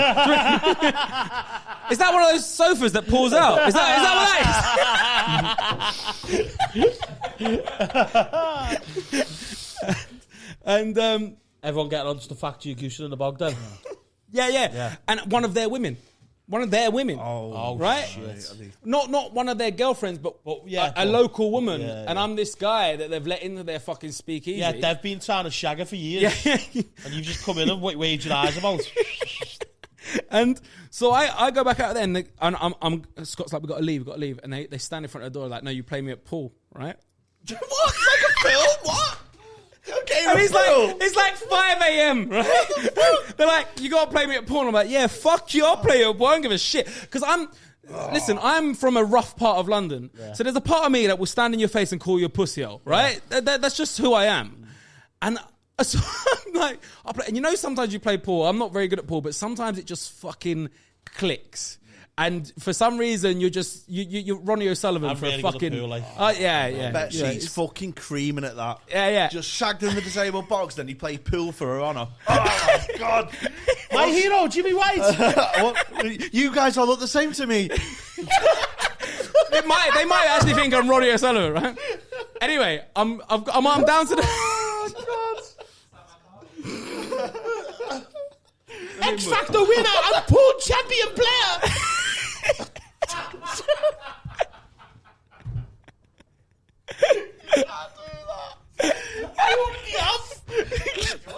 Is that one of those sofas that pulls out? Is that what that is? And everyone getting onto the fact you're goosing in the bog then. Yeah. And one of their women. Oh, right? Shit. Not one of their girlfriends, but a local woman. Yeah, and I'm this guy that they've let into their fucking speakeasy. Yeah, they've been trying to shag her for years. Yeah. And you've just come in and waved your eyes about. And so I go back out there and I'm Scott's like, we got to leave. And they stand in front of the door like, no, you play me at pool, right? What? Like a film? What? Okay, and it's like 5 a.m, right? They're like, you got to play me at pool. And I'm like, yeah, fuck you, I'll play you at pool. I don't give a shit. Because listen, I'm from a rough part of London. Yeah. So there's a part of me that will stand in your face and call you a pussy-hole, right? Yeah. That's just who I am. And so I'm like, and sometimes you play pool. I'm not very good at pool, but sometimes it just fucking clicks. And for some reason, you're just you're Ronnie O'Sullivan I'm for really a fucking. Good at pool, like. Yeah. I bet she's fucking creaming at that. Yeah. Just shagged in the disabled box, then he played pool for her honour. Oh my God! My hero, Jimmy White. You guys all look the same to me. They might actually think I'm Ronnie O'Sullivan, right? Anyway, I'm down to the. Oh God. X Factor winner and pool champion player.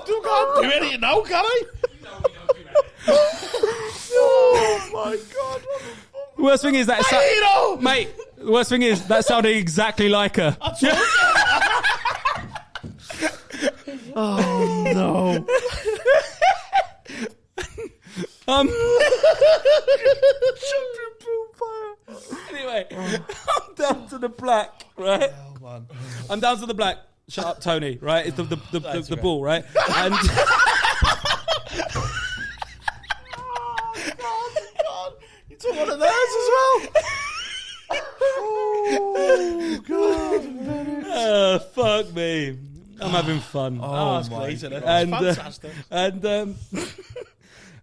You can't do anything now, can I? Oh my God! The worst thing is that mate. The worst thing is that sounded exactly like her. Oh no! Anyway, I'm down to the black, right? Oh, man. I'm down to the black. Shut up, Tony, right? It's the ball, right? And You took one of theirs as well. Oh, God. oh, fuck me. I'm having fun. Oh, that's great, isn't it? And, Fantastic.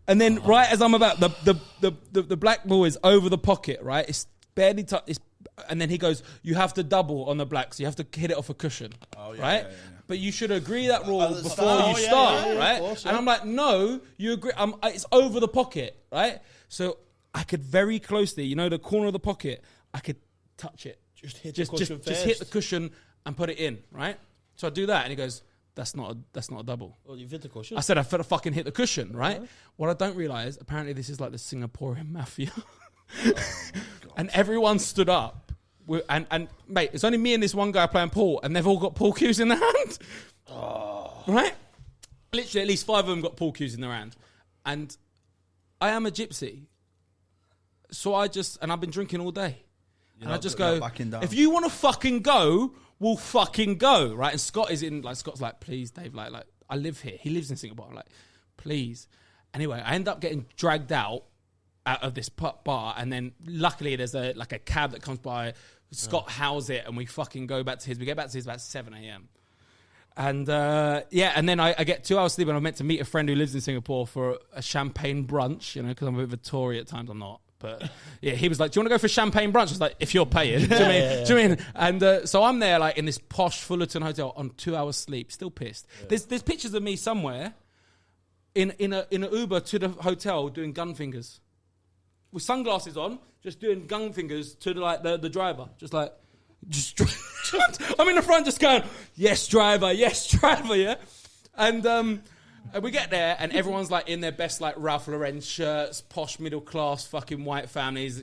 And then right as I'm about the black ball is over the pocket, right? It's barely and then he goes, you have to double on the black, so you have to hit it off a cushion, right? Yeah. But you should agree that rule before you start, right? Course, and I'm like, no, you agree. It's over the pocket, right? So I could very closely, the corner of the pocket, I could touch it. Just hit the cushion first. Just hit the cushion and put it in, right? So I do that, and he goes, That's not a double. Well, you've hit the cushion. I said I fucking hit the cushion, right? Uh-huh. What I don't realise, apparently this is like the Singaporean mafia. And everyone stood up. And mate, it's only me and this one guy playing pool, and they've all got pool cues in their hand. Oh. Right? Literally, at least 5 of them got pool cues in their hand. And I am a gypsy. So I've been drinking all day. I just go, if you want to fucking go, we'll fucking go, right? And Scott's like, please, Dave, like, I live here. He lives in Singapore. I'm like, please. Anyway, I end up getting dragged out of this bar, and then luckily there's a cab that comes by. Scott house it, and we fucking go back to his. We get back to his about 7 a.m. And and then I get 2 hours sleep, and I'm meant to meet a friend who lives in Singapore for a champagne brunch, because I'm a bit of a Tory at times. I'm not. But yeah, he was like, do you want to go for champagne brunch? I was like, if you're paying. Do you know what I mean? And so I'm there like in this posh Fullerton hotel on 2 hours sleep, still pissed. Yeah. There's pictures of me somewhere in an Uber to the hotel doing gun fingers. With sunglasses on, just doing gun fingers to the driver. I'm in the front just going, yes, driver, yeah? And we get there, and everyone's like in their best like Ralph Lauren shirts, posh middle class fucking white families,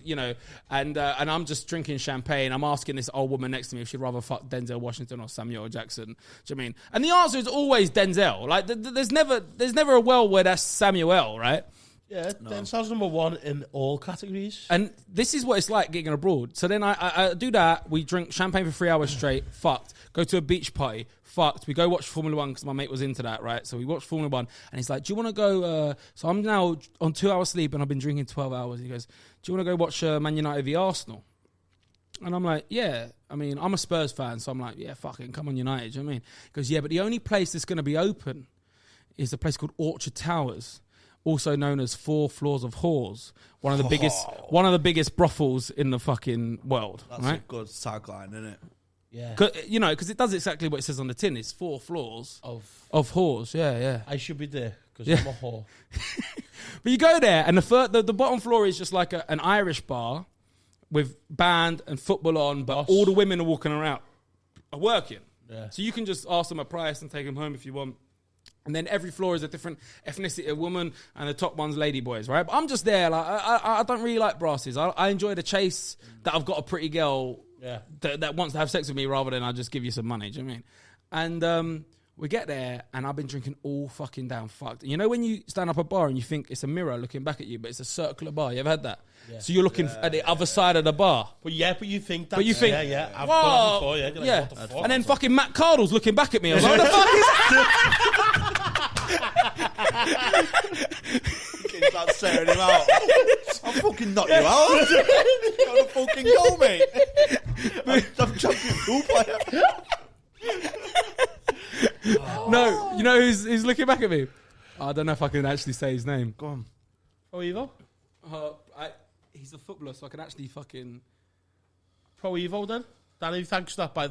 and I'm just drinking champagne. I'm asking this old woman next to me if she'd rather fuck Denzel Washington or Samuel L. Jackson. Do you know what I mean? And the answer is always Denzel. Like there's never a world where that's Samuel, right? Yeah, Denzel's number one in all categories. And this is what it's like gigging abroad. So then I do that. We drink champagne for 3 hours straight. Fucked. Go to a beach party. Fucked. We go watch Formula 1 because my mate was into that, right? So we watched Formula 1. And he's like, do you want to go... So I'm now on 2 hours sleep, and I've been drinking 12 hours. He goes, do you want to go watch Man United v Arsenal? And I'm like, yeah. I mean, I'm a Spurs fan, so I'm like, yeah, fucking come on United. Do you know what I mean? He goes, yeah, but the only place that's going to be open is a place called Orchard Towers, also known as 4 Floors of Whores, one of the biggest brothels in the fucking world. That's right? a good tagline, isn't it? Yeah, because it does exactly what it says on the tin. It's 4 floors of whores. Yeah. I should be there because I'm a whore. But you go there, and the bottom floor is just like an Irish bar with band and football on, but all the women are walking around, are working. Yeah. So you can just ask them a price and take them home if you want. And then every floor is a different ethnicity of woman, and the top one's ladyboys, right? But I'm just there, like I don't really like brasses. I enjoy the chase that I've got a pretty girl that wants to have sex with me rather than I just give you some money. Do you know what I mean? And we get there, and I've been drinking all fucking down fucked. And when you stand up a bar and you think it's a mirror looking back at you, but it's a circular bar. You ever had that? Yeah. So you're looking at the other side of the bar. But you think that. But you think, I've done that before. Yeah. What the fuck? And then fucking Matt Cardle's looking back at me. I was like, what the fuck is that? He's like staring him out. I'll fucking knock you out. You're gonna fucking go, mate. I'm champion pool player. No, who's looking back at me? I don't know if I can actually say his name. Go on. Pro Evo? He's a footballer, so I can actually fucking... Pro Evo then? Danny, thanks to Pro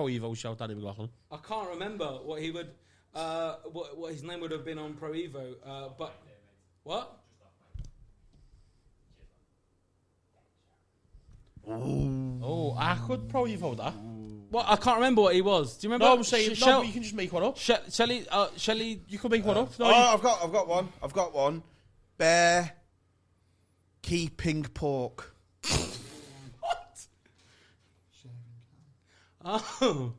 Evo show, Danny McLaughlin. I can't remember what he would... what his name would have been on Pro Evo, but... What? Oh, I could Pro Evo that. Well, I can't remember what he was. Do you remember? No, I'm saying you can just make one up. Shelley, you could make one up. No, I've got one. Bear keeping pork. What? Oh.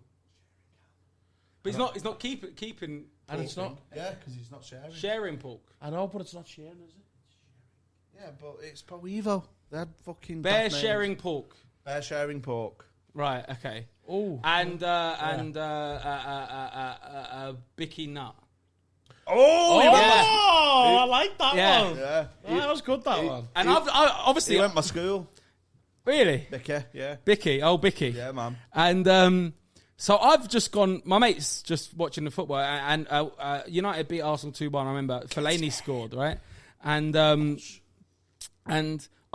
But he's not keeping. And it's not. Yeah, because he's not sharing. Sharing pork. I know, but it's not sharing, is it? Yeah, but it's probably evil. They had fucking Bear daft sharing names. pork. Bear sharing pork. Right. Okay. Oh. And Bicky Nut. Oh, I like that Yeah. one. yeah. That was good, that one. And I obviously He went to my school. really Bicky, yeah. Bicky. Oh, Bicky. Yeah, man. And so I've just gone. My mate's just watching the football, and United beat Arsenal 2-1. I remember Fellaini scored, right? And I've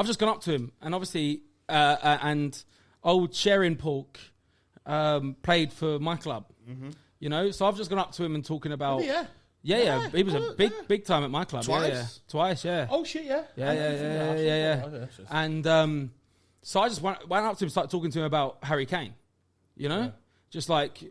just gone up to him, and obviously, and old Sharing Pork played for my club. Mm-hmm. You know, so I've just gone up to him and talking about. Yeah. He was a big time at my club. Twice. Yeah. Oh shit, yeah. Yeah. And so I just went up to him, started talking to him about Harry Kane. You know, just like,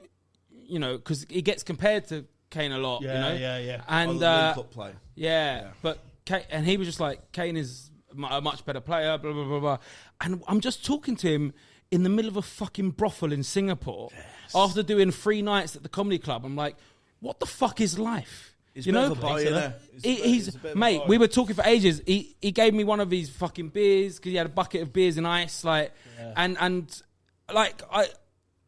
you know, because he gets compared to Kane a lot. Yeah, you know? yeah. And World Cup play. yeah, but Kane, and he was just like, Kane is a much better player. Blah blah blah blah. And I'm just talking to him in the middle of a fucking brothel in Singapore after doing 3 nights at the comedy club. I'm like, what the fuck is life? He's you a bit know, of a boy, innit? he's a bit of a mate. boy. We were talking for ages. He gave me one of his fucking beers because he had a bucket of beers and ice, like, and like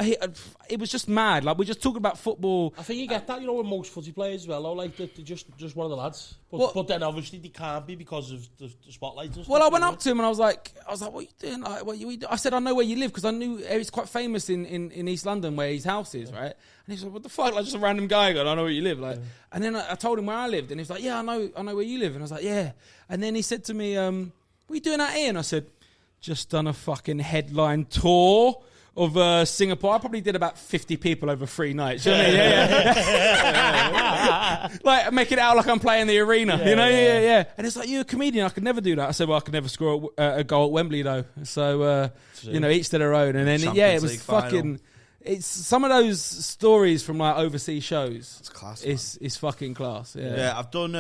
it was just mad. Like, we're just talking about football. I think you get that, you know, with most footy players as well. Though, like they're just one of the lads, but then obviously they can't be because of the spotlight and stuff. Well, I went up to him and I was like, what are you doing? Like, what are you doing? I said, I know where you live because I knew he's quite famous in East London where his house is, right? And he's like, what the fuck? Like, just a random guy going, I know where you live. Like, and then I told him where I lived, and he was like, yeah, I know where you live. And I was like, yeah. And then he said to me, what are you doing out here? And I said, just done a fucking headline tour of Singapore. I probably did about 50 people over 3 nights. You know what I mean? Yeah. Like, making it out like I'm playing the arena. You know? Yeah. And it's like, you're a comedian. I could never do that. I said, well, I could never score a goal at Wembley, though. So, you know, each to their own. And then, it was fucking... Final. It's some of those stories from like overseas shows. It's class. It's fucking class. Yeah, I've done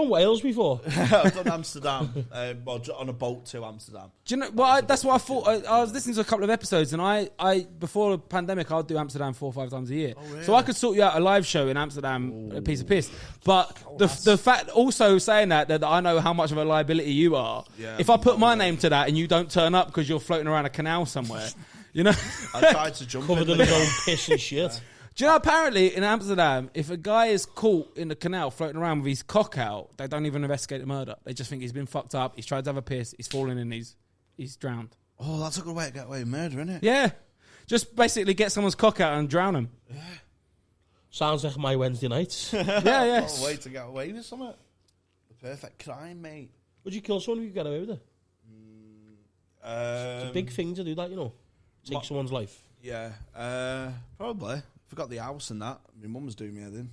Wales before. I've done Amsterdam. On a boat to Amsterdam. Do you know? Well, that's what I thought. I was listening to a couple of episodes, and I before the pandemic, I'd do Amsterdam 4 or 5 times a year. Oh, really? So I could sort you out a live show in Amsterdam, a piece of piss. But the fact also saying that I know how much of a liability you are. Yeah, if I put my name to that and you don't turn up because you're floating around a canal somewhere. You know, I tried to jump covered in his own piss and shit. Do you know, apparently in Amsterdam, if a guy is caught in the canal floating around with his cock out, they don't even investigate the murder. They just think he's been fucked up, he's tried to have a piss, he's fallen and he's drowned. Oh, that's a good way to get away with murder, isn't it? Yeah. Just basically get someone's cock out and drown him. Yeah. Sounds like my Wednesday nights. Yeah. What a way to get away with something. The perfect crime, mate. Would you kill someone if you get away with it? It's a big thing to do that, you know. Take someone's life. Yeah, probably. Forgot the house and that. My mum was doing me head in.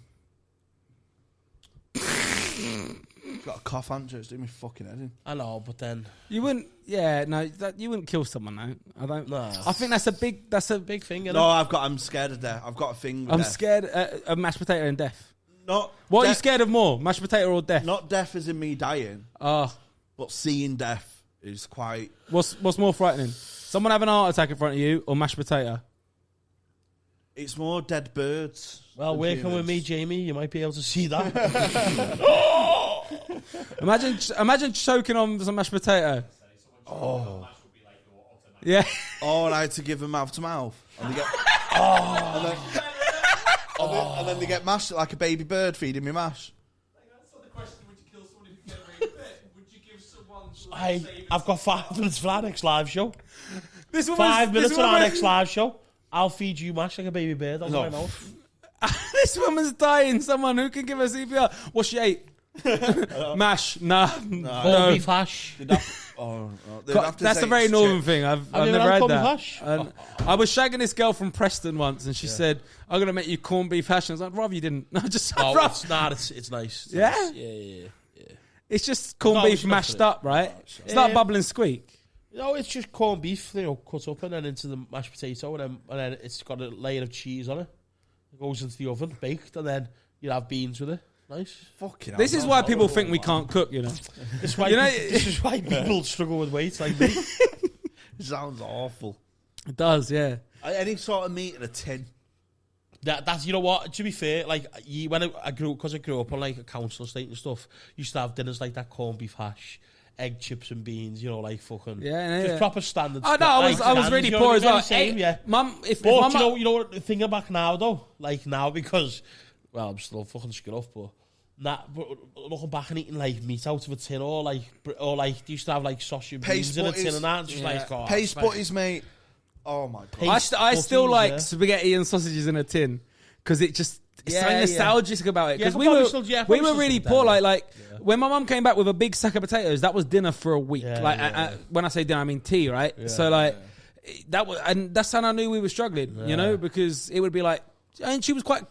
Got a cough, Andrew. It's doing me fucking head in. I know, but then you wouldn't. Yeah, no, you wouldn't kill someone. No, I don't. No. I think that's a big thing. No, I'm scared of death. I've got a thing. With I'm death. scared of mashed potato and death. Not. What are you scared of more, mashed potato or death? Not death as in me dying. But seeing death is quite. What's more frightening? Someone having a heart attack in front of you or mashed potato? It's more dead birds. Well, working with me, Jamie, you might be able to see that. Imagine choking on some mashed potato. Oh. Yeah. Oh, and I had to give them mouth to mouth. And they get. And then they get mashed like a baby bird feeding me mash. That's not the question. Would you kill someone if you get away with it? Would you give someone? I've got 5 minutes for our next live show. This 5 minutes for our next live show. I'll feed you mash like a baby bird. I'll my mouth. This woman's dying. Someone who can give her CPR. What she ate? Mash. Nah. No. Beef hash. That's a very northern thing. I've never had that. Hash? I was shagging this girl from Preston once, and she said, "I'm gonna make you corned beef hash." And I was like, "Rather you didn't." No, just it's not. It's nice. Yeah? Yeah. It's just corned beef mashed up, right? It's not bubble and squeak. No, it's just corned beef, you know, cut up and then into the mashed potato, and then it's got a layer of cheese on it. It goes into the oven, baked, and then you have beans with it. Nice. Fucking. This is why people think we can't cook, you know. This is why people struggle with weight like me. It sounds awful. It does, yeah. Any sort of meat in a tin. That's, you know what, to be fair, like, when I grew up on like a council estate and stuff, used to have dinners like that corned beef hash, egg, chips and beans, you know, like fucking Yeah, just proper standard. Oh no, I was really poor as well. Same, yeah. Mum, if But mum, you know what? Thinking back now though, like now because, well, I'm still fucking scruff, but looking back and eating like meat out of a tin or like they used to have like sausage and beans in a tin and that, and just like paste butties, mate. Oh my god! I still like spaghetti and sausages in a tin because it's something nostalgic about it. Because we were really poor. Like when my mum came back with a big sack of potatoes, that was dinner for a week. When I say dinner, I mean tea, right? So that was, and that's how I knew we were struggling. You know, because it would be like, and she was quite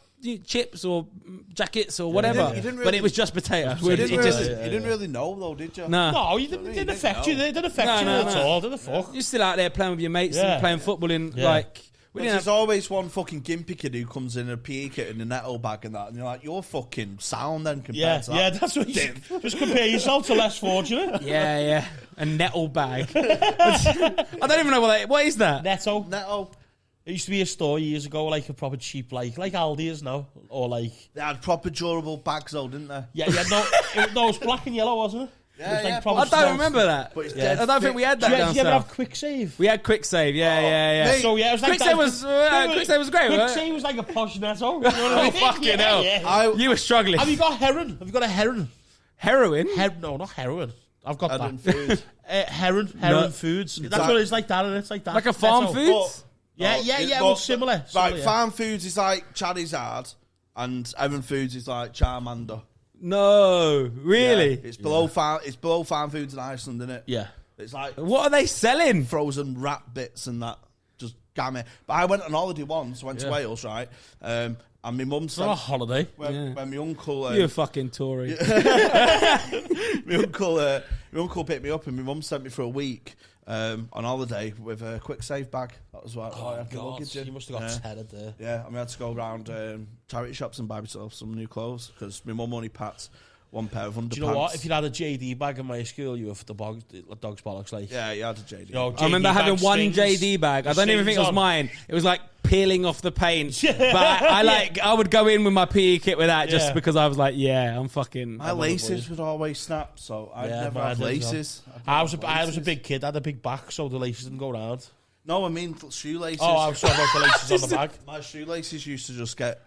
chips or jackets or whatever, but it was just potatoes. You didn't really know though, did you? No, it didn't affect you. It didn't affect you at all. Didn't fuck. You're still out there playing with your mates and playing football in like. There's always one fucking gimpy kid who comes in a PE kit in a nettle bag and that, and you're like, you're fucking sound then compared to that. Yeah, that's what you just compare yourself to less fortunate. Yeah. A nettle bag. I don't even know what is that? Nettle. It used to be a store years ago, like a proper cheap, like Aldi is now, or like they had proper durable bags though, didn't they? Yeah. No, it was black and yellow, wasn't it? Yeah, I don't remember that. I don't think we had that down Did you ever have Quick Save? We had Quick Save, yeah. Mate, so yeah, it was like Quick Save was great. Quick Save was like a posh Netto. Oh fucking hell! You were struggling. Have you got heroin? Have you got a heroin? Heroin? No, not heroin. I've got Heroin that. Food. Heroin foods. That's what it's like that, and it's like that. Like a farm foods. Well, similar. Right, farm foods is like Charizard, and Heron Foods is like Charmander. No, really? Yeah, it's below farm. It's below farm foods in Iceland, isn't it? Yeah. It's like what are they selling? Frozen rat bits and that. Just gammy. But I went on holiday once. Went to Wales, right? And my mum said, on a holiday. When my uncle, you're a fucking Tory. my uncle picked me up, and my mum sent me for a week on holiday with a Quick Save bag. That was what I had God, luggage. you must have got tethered there. Yeah, I had to go around charity shops and buy myself some new clothes because my mum only packed one pair of underpants. Do you know what? If you had a JD bag in my school, you were for the dog's bollocks. Like, yeah, you had a JD. You know, JD I remember having one stings, JD bag. I don't even think it was mine. It was like peeling off the paint. But I would go in with my PE kit with that just because I was like, I'm fucking. My laces would always snap, so I'd never have laces. I was a big kid. I had a big back, so the laces didn't go round. No, I mean shoelaces. Oh, I was talking about the laces on the bag. My shoelaces used to just get.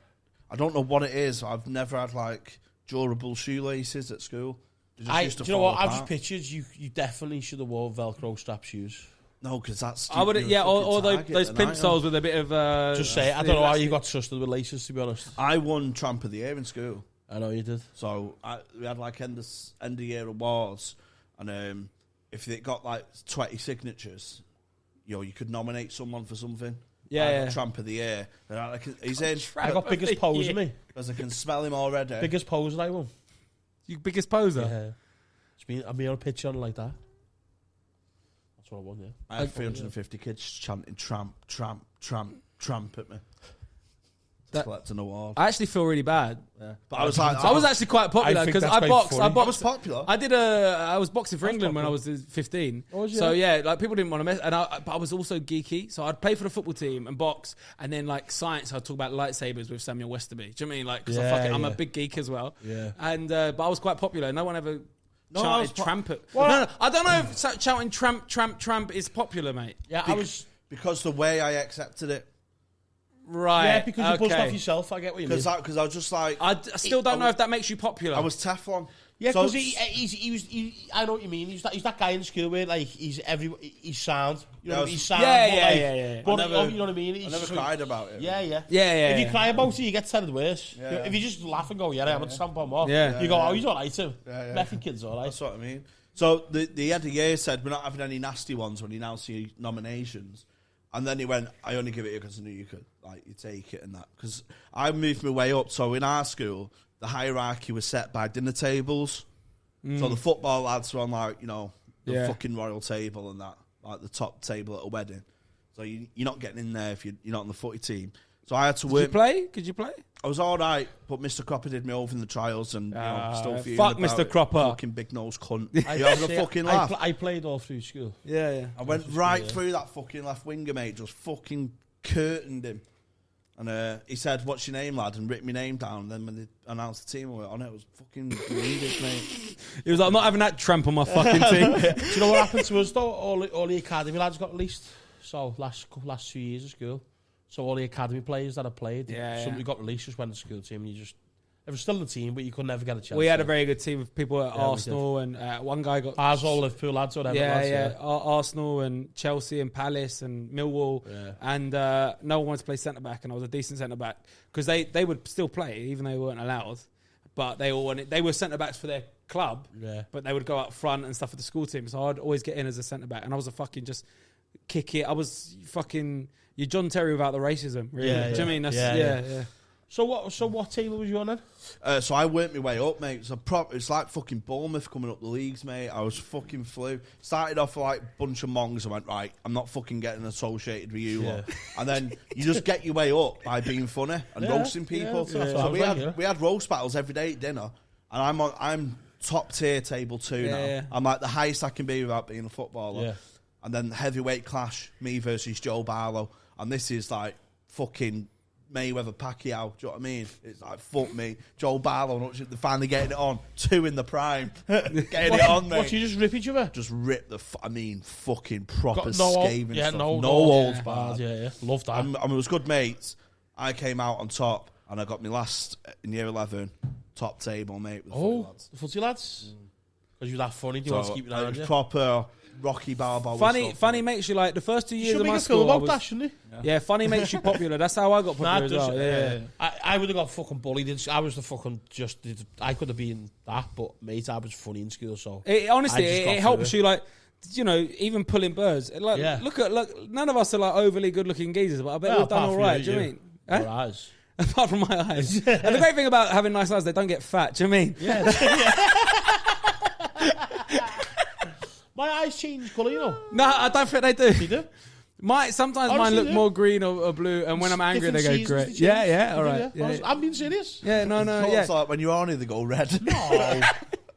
I don't know what it is. I've never had like durable shoelaces at school. Do you know what? I've just pictured you definitely should have worn Velcro strap shoes. No, because that's. I would, or those pimp soles with a bit of. Just say, I don't know how you got trusted with laces. To be honest, I won Tramp of the Year in school. I know you did. So we had like end of year awards, and if it got like 20 signatures, you could nominate someone for something. Yeah. Tramp of the Year. He's in. I got biggest poser me. Because I can smell him already. Biggest poser I won. You biggest poser? Yeah. I'm on a pitch on like that. That's what I won, yeah. I had 350 kids chanting tramp, tramp, tramp, tramp at me. Collect an award. I actually feel really bad. Yeah. But I was actually quite popular because I boxed. I was popular. I was boxing for England when I was 15. So like people didn't want to mess. But I was also geeky. So I'd play for the football team and box, and then like science, I'd talk about lightsabers with Samuel Westerby. Do you know what I mean? Like, because I'm a big geek as well. Yeah. And but I was quite popular. No one ever shouted tramp it. No, I don't know if shouting tramp is popular, mate. Yeah, because the way I accepted it. Right. Yeah, because you pushed off yourself. I get what you mean. Because I was just like... I still don't know if that makes you popular. I was Teflon. Yeah, because he was... I know what you mean. He's that guy in school where, like, he's sound. You know, he's sound. Yeah. But you know what I mean? I never cried about it. Yeah. If you cry about it, you get said worse. Yeah. If you just laugh and go, I'm going to stamp on more. Yeah. You go, oh, he's all right too. Yeah. Meffing kid's all right. That's what I mean. So the end of the year said, we're not having any nasty ones when you now see nominations. And then he went, I only give it you because I knew you could. Like, you take it and that. Because I moved my way up. So in our school, the hierarchy was set by dinner tables. So the football lads were on, like, the fucking royal table and that. Like, the top table at a wedding. So you're not getting in there if you're not on the footy team. So I had to work. Could you play? I was all right, but Mr. Cropper did me over in the trials and still feeling fuck about Mr. it. Cropper. Fucking big nose cunt. You having a fucking laugh? I played all through school. Yeah. I went right through that fucking left winger, mate. Just fucking curtained him. And he said, "What's your name, lad?" and written my name down. And then when they announced the team I went on, it was fucking needed, mate. He was like, "I'm not having that tramp on my fucking team." Do you know what happened to us though? All the academy lads got released. So last 2 years of school. So all the academy players that have played, somebody got released, just went to school team, and it was still in the team, but you could never get a chance. We had a very good team of people at Arsenal, and one guy got... All Liverpool lads or whatever. Arsenal and Chelsea and Palace and Millwall, and no one wanted to play centre-back, and I was a decent centre-back, because they would still play, even though they weren't allowed, but they were centre-backs for their club, but they would go up front and stuff for the school team, so I'd always get in as a centre-back, and I was a fucking just kick it. I was fucking... You're John Terry without the racism, really. Do you know what I mean? That's, So what table was you on then? So I worked my way up, mate. It's like fucking Bournemouth coming up the leagues, mate. I was fucking flew. Started off like a bunch of mongs. I went, right, I'm not fucking getting associated with you lot. And then you just get your way up by being funny and roasting people. So we had roast battles every day at dinner, and I'm top tier table 2 now. Yeah. I'm like the highest I can be without being a footballer. Yeah. And then heavyweight clash, me versus Joe Barlow, and this is like fucking Mayweather Pacquiao. Do you know what I mean? It's like, fuck me. Joe Barlow, they're finally getting it on. 2 in the prime. Getting it on, mate. What, you just rip each other? Just rip fucking proper scathing stuff. No holds barred. Yeah. Love that. It was good mates. I came out on top, and I got my last, in year 11, top table, mate, with the footy lads. The footy lads? Because you're that funny, do you want to keep it down? It was proper... Rocky Balboa. Funny makes you like the first 2 years of my school. About that, shouldn't he? Yeah, funny makes you popular. That's how I got popular as well. Yeah. I would have got fucking bullied. I was the fucking I could have been that, but mate, I was funny in school. So honestly, it helps you like. You know, even pulling birds. Like, look. None of us are like overly good-looking geezers, but I bet we've done all right. Do you mean? Your eyes. Apart from my eyes. And the great thing about having nice eyes, they don't get fat. Do you mean? Yeah. My eyes change colour, you know. No, I don't think they do. You do? Sometimes mine look more green or blue, and when I'm angry, they go grey. Yeah, all right. Yeah. I'm being serious. Yeah, no. It's like when you're horny, they go red. No.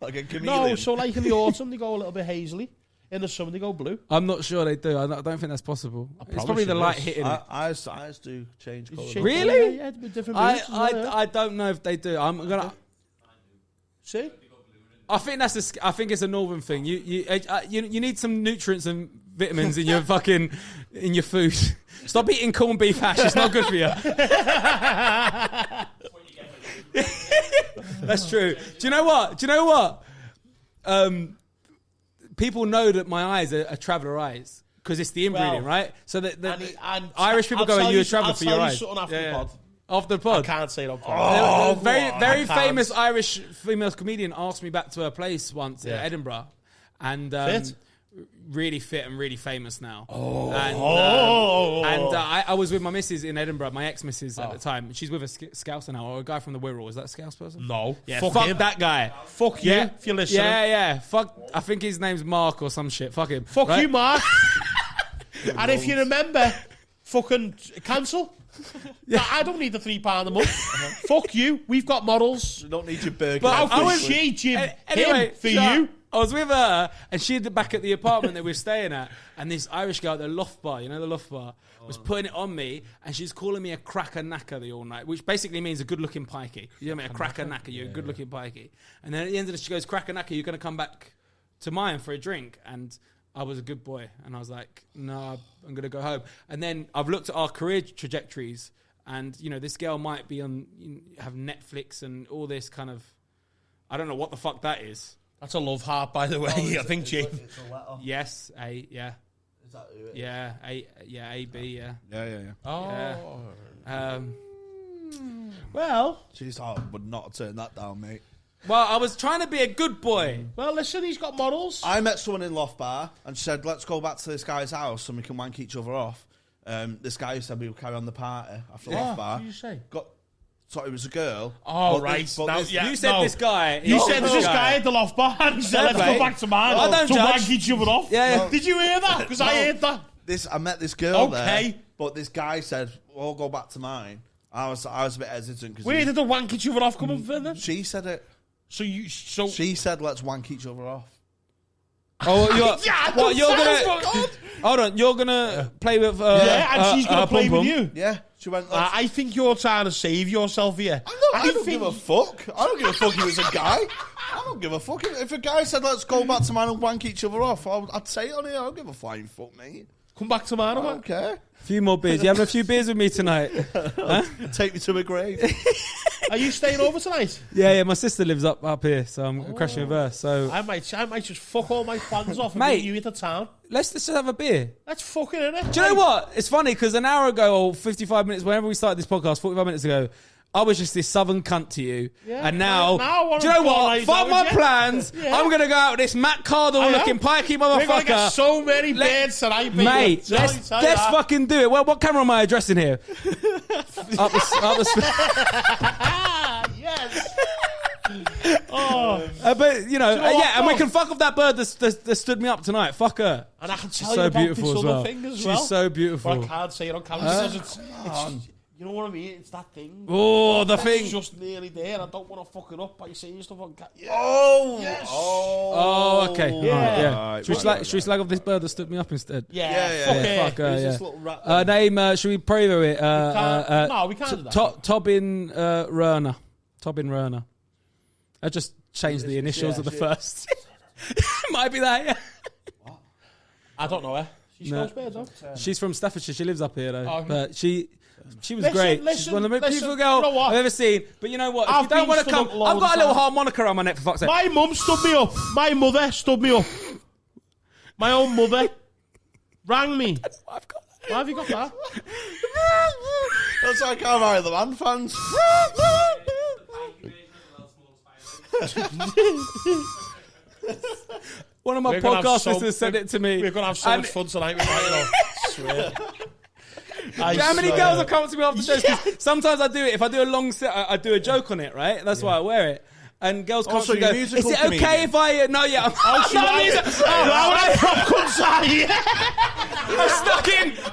Like a chameleon. No, so like in the autumn, they go a little bit hazily. In the summer, they go blue. I'm not sure they do. I don't think that's possible. It's probably the light hitting it. Eyes do change colour. Really? Yeah, different I don't know if they do. I'm gonna... See? I think it's a northern thing. You need some nutrients and vitamins in your in your food. Stop eating corned beef hash. It's not good for you. That's true. Do you know what? People know that my eyes are traveller eyes because it's the inbreeding, right? So and Irish people go, "Are you a traveller for your eyes?" After the pod. I can't say it on pod. Very famous Irish female comedian asked me back to her place once in Edinburgh. And fit? Really fit and really famous now. I was with my missus in Edinburgh, my ex-missus at the time. She's with a Scouser now, or a guy from the Wirral. Is that a Scouse person? No. Yeah, fuck that guy. Fuck you, if you're listening. Yeah. Fuck, I think his name's Mark or some shit. Fuck him. Fuck you, Mark. And if you remember, fucking cancel. Yeah. I don't need the £3 a month. Fuck you. We've got models. You don't need your burger. But I was anyway, for you. I was with her, and she had back at the apartment that we were staying at, and this Irish girl at the loft bar, you know the loft bar, was putting it on me, and she's calling me a cracker knacker the all night, which basically means a good-looking pikey. You know what I mean? A cracker knacker, you're a good-looking pikey. And then at the end of it, she goes, "Cracker knacker, you're going to come back to mine for a drink?" And I was a good boy, and I was like, "No, I'm going to go home." And then I've looked at our career trajectories, and this girl might be have Netflix and all this kind of, I don't know what the fuck that is. That's a love heart, by the way. I think, Jim. It's a letter. Yes, A, yeah. Is that who it is? Yeah, A, B, yeah. Yeah. Oh. Yeah. Well. Jeez, I would not turn that down, mate. Well, I was trying to be a good boy. Well, listen, he's got models. I met someone in Loft Bar and she said, "Let's go back to this guy's house and we can wank each other off." This guy said we would carry on the party after Loft Bar. What did you say? So it was a girl. Oh, right. You said this guy. You said this guy at the Loft Bar and he said, "Let's go back to mine to wank each other off." Yeah. Did you hear that? Because I heard that. I met this girl there, but this guy said, "We'll go back to mine." I was a bit hesitant. Where did the wank each other off come from then? She said it. So she said, "Let's wank each other off." Oh, you're gonna hold on. You're gonna play with and she's gonna play with you. Yeah. She went. I think you're trying to save yourself here. I don't give a fuck. I don't give a fuck if it's a guy. I don't give a fuck. If a guy said, let's go back to mine and wank each other off, I'd say it on here. I don't give a flying fuck, mate. Come back to mine, I don't care. A few more beers. You having a few beers with me tonight? Huh? Take me to my grave. Are you staying over tonight? Yeah. My sister lives up here, so I'm crashing with her. So I might just fuck all my plans off and Mate. meet you into town. let's just have a beer. That's fucking innit? Do you know what? It's funny because an hour ago or 55 minutes, whenever we started this podcast, 45 minutes ago, I was just this southern cunt to you. Yeah. And now Do you know what? Fuck my plans. Yeah. I'm going to go out with this Matt Cardle looking pikey motherfucker. We're going to get so many beers tonight, mate. Let's fucking do it. Well, what camera am I addressing here? up the yes. but you know, what, and we can fuck off that bird that stood me up tonight. Fuck her. And I can tell She's you so about beautiful this as other well. thing as well. She's so beautiful. But I can't say it on camera because it's you know what I mean? It's that thing. Oh, the That's thing. just nearly there. I don't want to fuck it up by saying stuff on camera. Oh, okay. Yeah. Right. Should we slag off this bird that stood me up instead? Fuck her, Who's yeah. this little rat? Name, should we preview it? No, we can't do that. Tobin Rerner. Tobin Rerner. I just changed the initials of the first. Might be that, yeah. I don't know her. She No. smells bad, though. She's from Staffordshire. She lives up here, though. Oh, But she was Listen, great. She's listen, one of the most listen, beautiful girls you know what? I've ever seen. But you know what? If I've you don't been want to stood come, up I've loads got a of little times. harmonica around my neck, for fuck's sake. My mum stood me up. My mother stood me up. My own mother rang me. I've got Why have you got that? That's like our Isle of Man fans. one of my We're gonna have podcast so- listeners sent it to me. We're going to have so And- much fun tonight with that, you know. Swear. Do you know how many girls have come up to me after shows? 'Cause sometimes I do it. If I do a long set, I do a joke on it, right? That's why I wear it. And girls come up Also, to me and you're go, a is musical it okay comedian. if I... No, yeah.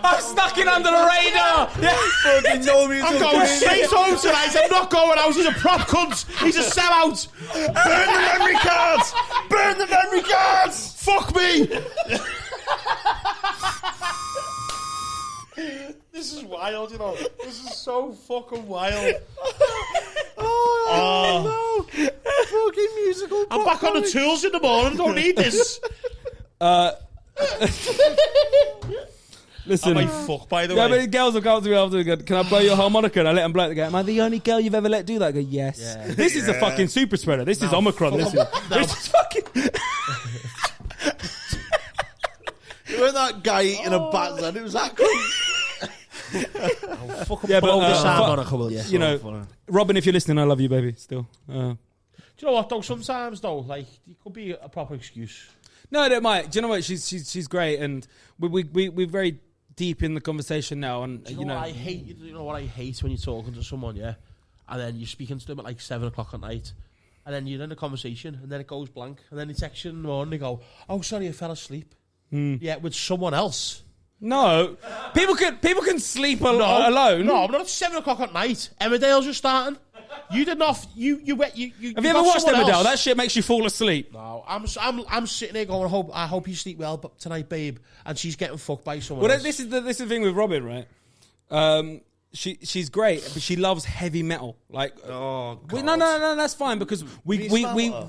I'm stuck in under the radar. Yeah. Fucking no musical I'm going comedian. straight home tonight. I'm not going out. He's a prop cunt. He's a sellout. Burn the memory cards! Burn the memory cards! Fuck me. This is wild, you know. This is so fucking wild. Oh, no. Fucking musical. I'm back on the tools in the morning. Don't need this. Listen. I might fuck, by the Yeah, way. many girls will come up to me after and go, can I blow your harmonica? And I let them blow it. They go, am I the only girl you've ever let do that? I go, yes. Yeah. This is a fucking super spreader. This is Omicron. This is fucking... You weren't that guy eating a bat then? It was that cunt. Fucking Yeah, but, blow this fuck- harmonica, will you? You know, Robin, if you're listening, I love you, baby, still. Do you know what, though? Sometimes, though, like, it could be a proper excuse. No, it might. Do you know what? She's great, and we're very deep in the conversation now. And You know what I hate? You know what I hate when you're talking to someone, yeah, and then you're speaking to them at like 7 o'clock at night, and then you're in a conversation, and then it goes blank, and then they text you in the morning, they go, "Oh, sorry, I fell asleep." Yeah, with someone else. No, people can sleep alone. No, but not at 7 o'clock at night. Emmerdale's just starting. You did not. You. Have you ever watched Emmerdale? That shit makes you fall asleep. No, I'm sitting there going, I hope you sleep well, but tonight, babe, and she's getting fucked by someone Well, else. this is the thing with Robin, right? She's great, but she loves heavy metal. Like, Oh, no, that's fine because we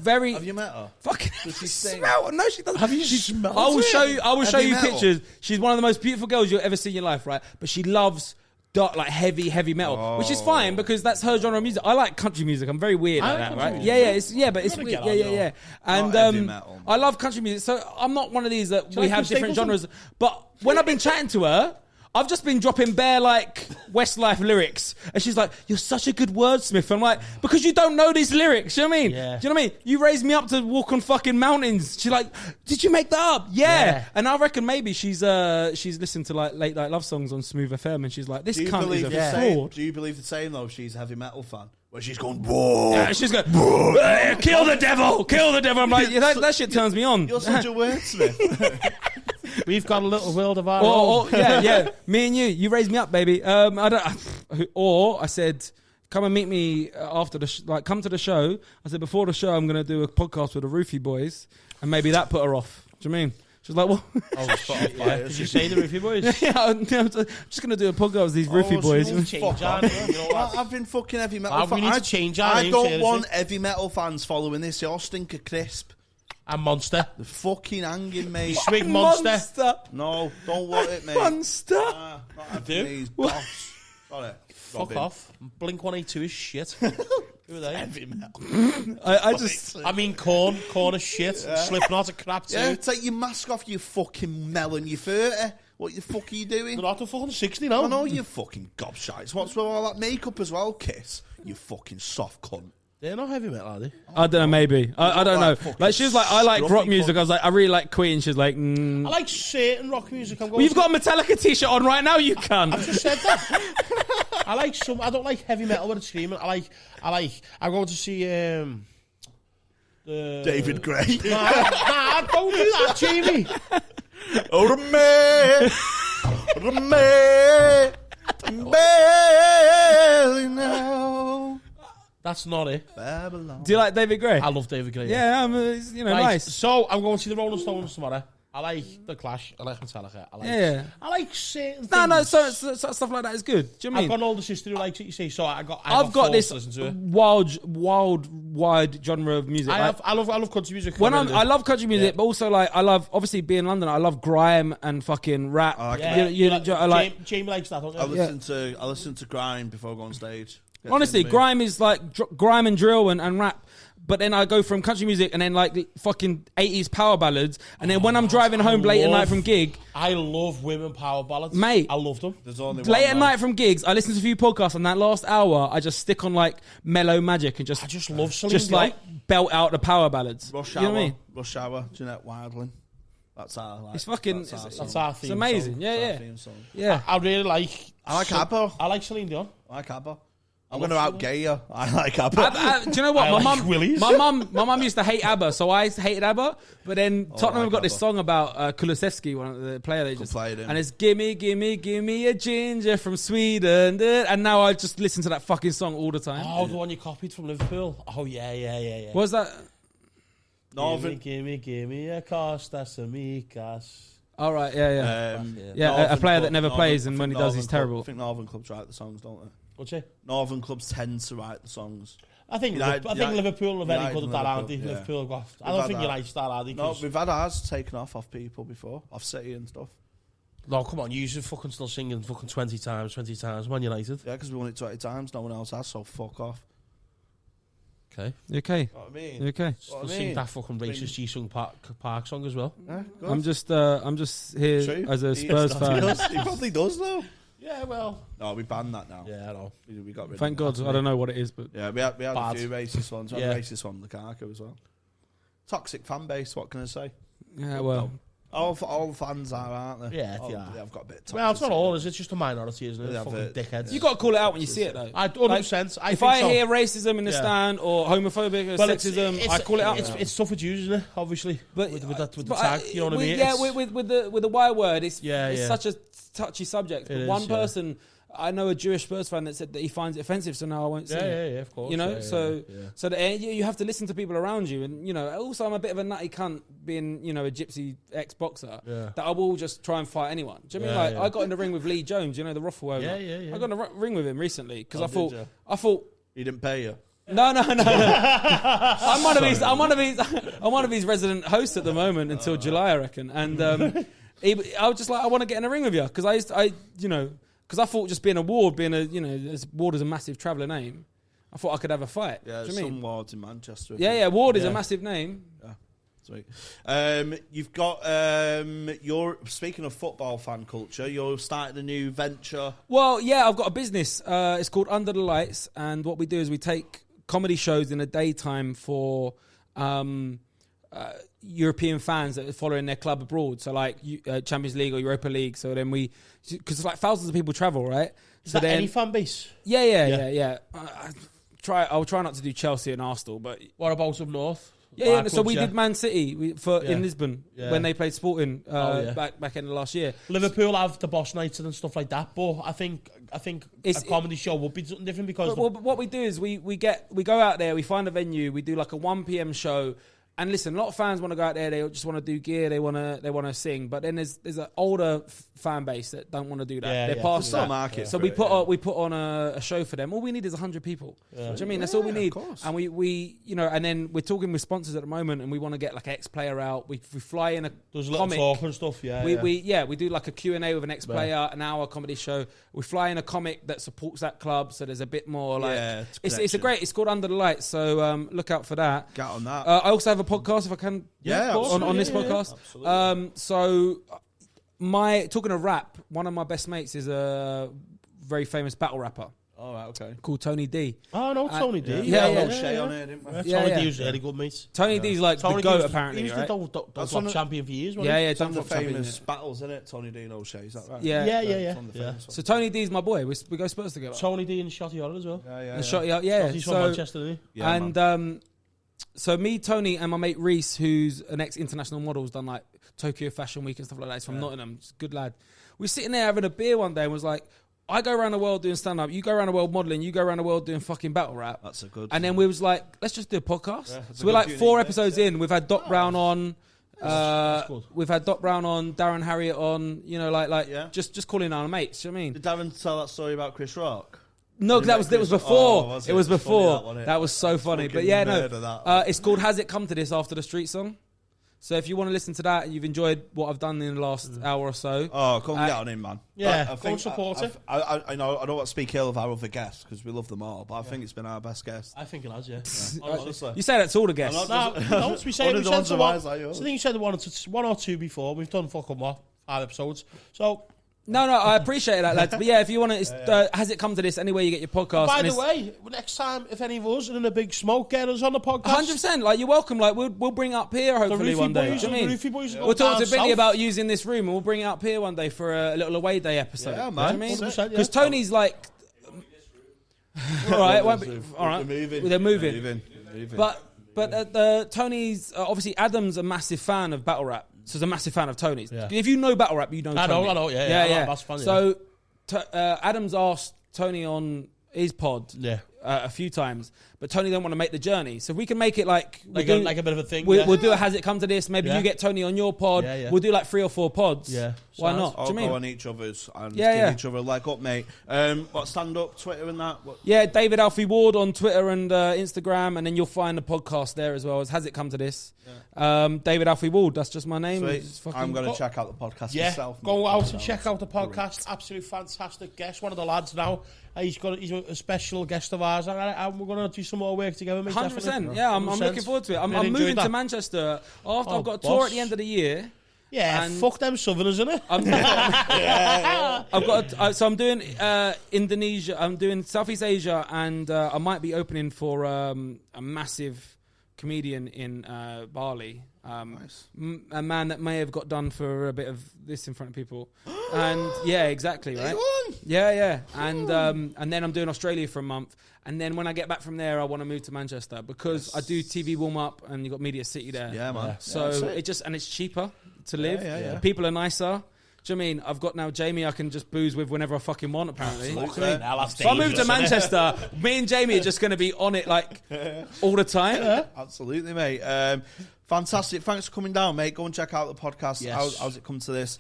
very. Have you met her? Fucking Does she sing? smell? No, she doesn't. Have you smelled I will it? show you. I will show Heavy you metal? pictures. She's one of the most beautiful girls you'll ever see in your life, right? But she loves dark, like heavy metal, which is fine because that's her genre of music. I like country music. I'm very weird I like like that, country right? music. But it's gotta weird. get on, Yeah. And Not heavy metal. I love country music, so I'm not one of these that we like have Chris different Stapleton? genres. But when I've been chatting to her, I've just been dropping bare like Westlife lyrics, and she's like, "You're such a good wordsmith." I'm like, "Because you don't know these lyrics." You know what I mean? Yeah. Do you know what I mean? You raised me up to walk on fucking mountains. She's like, "Did you make that up?" Yeah. And I reckon maybe she's listened to like late night love songs on Smooth FM, and she's like, "This Do you cunt is believe a the same? fraud." Do you believe the same though? If she's a heavy metal fan, where she's going, whoa. Yeah, she's going, "Kill the devil, kill the devil." I'm like, yeah, that shit turns me on. You're such a wordsmith. We've got a little world of our Or, own. yeah. Me and you raised me up, baby. I said, come and meet me after come to the show. I said before the show, I'm going to do a podcast with the Roofie boys, and maybe that put her off. Do you know what I mean? She was like, "Well, Oh, shit, yeah. Did you say the Roofie Boys? yeah, I'm just going to do a podcast with these Roofie boys." We'll change our name, you know what? I've been fucking heavy metal. We need to change our I name, don't seriously. want heavy metal fans following this. You're stinker crisp. And Monster. The fucking hanging, mate. Swig Monster. No, don't want it, mate. Monster. Not having do? these goths. Sorry. Fuck Robin. off. Blink 182 is shit. Who are they? Heavy metal. I mean, Korn is shit. Slipknot are crap too. Yeah, take your mask off, you fucking melon, you 30. What the fuck are you doing? They're not fucking 60 now. I know you fucking gobshites. What's with all that makeup as well, Kiss? You fucking soft cunt. They're not heavy metal, are they? I don't know, maybe. I don't know. Like, she was like, I like rock scruffy music. cunt. I was like, I really like Queen. She's like, I like certain rock music. Well, you've got a Metallica t-shirt on right now, you cunt. I just said that. I don't like heavy metal when it's screaming. I go to see David Gray. Nah, don't do that, Jamie. Oh, me now. That's not it. Babylon. Do you like David Gray? I love David Gray. Yeah, he's, Right, nice. So I'm going to see the Rolling Stones tomorrow. I like The Clash. I like Metallica. I like certain things. No, so stuff like that is good. Do you know what I I've mean? got an older sister who likes it, you see, so I've got this wide genre of music. I love country music. I love country music, but also like I love, obviously being in London, I love grime and fucking rap. I like Jamie likes that, don't you? I listen to grime before I go on stage. honestly, grime is like grime and drill and rap. But then I go from country music and then like fucking 80s power ballads. And then when I'm driving home late at night from gig. I love women power ballads. Mate. I love them. There's only Late one at night from gigs, I listen to a few podcasts, and that last hour, I just stick on like Mellow Magic and I just love Celine just Dion. like belt out the power ballads. Rush You know Hour. what I mean? Rush Hour. Jeanette Wildling. That's our. Like, It's fucking. That's our That's song. our theme It's amazing. song. Yeah, That's our yeah. theme song. Yeah. I really like... I like ABBA. I like Celine Dion. I like ABBA. I'm going to out-gay you. I like ABBA. Do you know what? I like Willies. My mum used to hate ABBA, so I hated ABBA. But then Tottenham have got this song about Kulusevski, one of the player they just played him. and it's gimme a ginger from Sweden, and now I just listen to that fucking song all the time. Oh, the one you copied from Liverpool. Oh, yeah. What was that? Northern. Gimme a Costas Amicas. All right, yeah. Yeah, a Northern player Club- that never Northern- plays, and I when he think does, he's Northern Club- terrible. I think Northern clubs write the songs, don't they? What's it? Northern clubs tend to write the songs. I think United- Liverpool are very United good at and that, aren't they? Liverpool, yeah. Liverpool have got... I We've don't had think that. United start, are they? No, we've had ours taken off people before, off City and stuff. No, come on, you should fucking still singing fucking 20 times, Man United. Yeah, because we won it 20 times, no one else has, so fuck off. Okay. You okay? What I mean? You okay? Still sing that fucking racist G-Sung Park song as well. Yeah, good. I'm just here True. as a He Spurs does. fan. He probably does, though. Yeah, well... No, we banned that now. Yeah, I know. We got rid Thank of God. that. I don't know what it is, but Yeah, we had Bad. a few racist ones. We had Yeah. a racist one, Lukaku as well. Toxic fan base, what can I say? yeah, well, All fans are, aren't they? Yeah, all, yeah. They've got a bit of Well, it's not toxicity. all, is it? It's just a minority, isn't it? Yeah, Fucking but- dickheads. you got to call it out when you see it, though. I 100%. If I think so. hear racism in the Yeah. stand or homophobic or Well, sexism, I call it out. It's tough with Jews, isn't it? Obviously, But with the but tag, you know what I mean? Yeah, It's- with the Y word, it's Yeah. such a touchy subject. But It one is, yeah. person, I know a Jewish Spurs fan that said that he finds it offensive, so now I won't sing it. yeah, of course. You know, yeah, so yeah. so that you have to listen to people around you, and you know. Also, I'm a bit of a nutty cunt, being a gypsy ex-boxer. Yeah. That I will just try and fight anyone. Do you know what I mean? Yeah, Like I got in the ring with Lee Jones, the Ruffle owner. Yeah. I got in the ring with him recently because Oh, did you? I thought. He didn't pay you. No. I'm one of his resident hosts at the moment until July, I reckon. And I was just like, I want to get in a ring with you because because I thought just being a Ward, Ward is a massive traveller name. I thought I could have a fight. Yeah, Do you some mean? wards in Manchester. Ward is a massive name. Sweet. You've got you're speaking of football fan culture. You're starting a new venture. Well, yeah, I've got a business. It's called Under the Lights, and what we do is we take comedy shows in the daytime for European fans that are following their club abroad. So like Champions League or Europa League. So then because it's like thousands of people travel, right? Is So that then, any fan base? Yeah. I'll try not to do Chelsea and Arsenal, but What about up north? yeah. Bar So we clubs, did Man City in Lisbon when they played Sporting back in the last year. Liverpool have the boss nights and stuff like that, but I think a comedy show would be something different because But what we do is we go out there, we find a venue, we do like a 1 p.m. show, And listen, a lot of fans want to go out there. They just want to do gear. They want to sing. But then there's an older fan base that don't want to do that. They're past that. Market so we put on a show for them. All we need is 100 people. Do you know what I mean? That's all we need. And we and then we're talking with sponsors at the moment, and we want to get like an ex-player out. We fly in There's a comic. little talk and stuff. We do like a Q&A with an ex-player, an hour comedy show. We fly in a comic that supports that club, so there's a bit more like it's called Under the Lights. So look out for that. Get on that. I also have a podcast if I can. On this podcast. So talking of rap, one of my best mates is a very famous battle rapper. All right, okay. Called Tony D. Oh, no, Tony D. Shay on here, didn't we? Tony D was really good, mate. Tony D's like the GOAT, apparently, He was the Dunlop champion for years, wasn't he? Some of the famous battles, isn't it? Tony D and O'Shea, is that right? Yeah. So Tony D's my boy. We go Spurs together. Tony D and Shotty Horror as well. And Shotty, He's from Manchester, isn't he? Yeah, and so me, Tony, and my mate Reese, who's an ex-international model, has done like Tokyo Fashion Week and stuff like that. He's from Nottingham. He's a good lad. We were sitting there having a beer one day and was like, I go around the world doing stand-up, you go around the world modelling, you go around the world doing fucking battle rap. That's a good... And then we was like, let's just do a podcast. So we're like 4 episodes in. We've had Doc Brown on. We've had Doc Brown on, Darren Harriott on, just calling our mates, you know what I mean? Did Darren tell that story about Chris Rock? No, that was before. Oh, it was before. Funny, that was so funny. But yeah, no. It's called Has It Come to This after the street song. So if you want to listen to that and you've enjoyed what I've done in the last hour or so. Oh, come get on in, man. Yeah, go support it. I know I don't want to speak ill of our other guests because we love them all, but I think it's been our best guest. I think it has, yeah. Honestly. You say that to all the guests. No, we say it. I think you said one or two before. We've done fucking 5 episodes. So... No, I appreciate that, lads. But yeah, if you want to, Has It Come to This? Anywhere you get your podcast. By the way, next time, if any of us are in a big smoke, get us on the podcast. 100%. Like, you're welcome. Like, we'll bring it up here hopefully one day. Boys, do you know what I mean? Boys we'll talk to Billy about using this room and we'll bring it up here one day for a little away day episode. Yeah, man. Because Tony's like... all right. They're moving. But Tony's... obviously, Adam's a massive fan of battle rap. So he's a massive fan of Tony's. Yeah. If you know battle rap, you know Tony. I know, yeah. That's funny. So Adam's asked Tony on his pod a few times, but Tony don't want to make the journey. So if we can make it like a bit of a thing. We'll do a Has It Come to This? Maybe you get Tony on your pod. We'll do like 3 or 4 pods. Yeah. Why not? I'll do you mean? go on each other's and give each other a leg up, mate. What, stand up, Twitter and that? What? Yeah, David Alfie Ward on Twitter and Instagram, and then you'll find the podcast there as well as Has It Come to This? David Alfie Ward, that's just my name. I'm going to check out the podcast myself. Go out and check out the podcast. Absolutely fantastic guest. One of the lads now. He's a special guest of ours, and we're going to do some more work together. 100%. Yeah, I'm looking forward to it. I'm moving to Manchester after I've got a tour at the end of the year. Yeah, and fuck them Southerners, innit? I'm doing Indonesia. I'm doing Southeast Asia, and I might be opening for a massive comedian in Bali. Nice. A man that may have got done for a bit of this in front of people. And yeah, exactly, right? Yeah. And then I'm doing Australia for a month. And then when I get back from there, I want to move to Manchester because I do TV warm-up and you've got Media City there. Yeah, man. So it's cheaper to live. Yeah. People are nicer. Do you know what I mean? I've got now Jamie I can just booze with whenever I fucking want, apparently. If I move to Manchester, me and Jamie are just going to be on it like all the time. Yeah. Absolutely, mate. Fantastic. Thanks for coming down, mate. Go and check out the podcast. Yes. How's it come to this?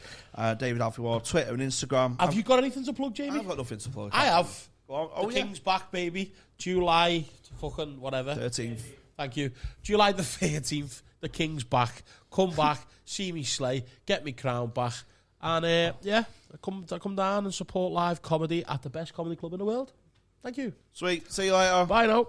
David Alfie Ward, Twitter and Instagram. Have you got anything to plug, Jamie? I've got nothing to plug. I have. The King's back, baby. July fucking whatever. 13th. Thank you. July the 13th. The King's back. Come back. See me slay. Get me crown back. And I come down and support live comedy at the best comedy club in the world. Thank you. Sweet. See you later. Bye now.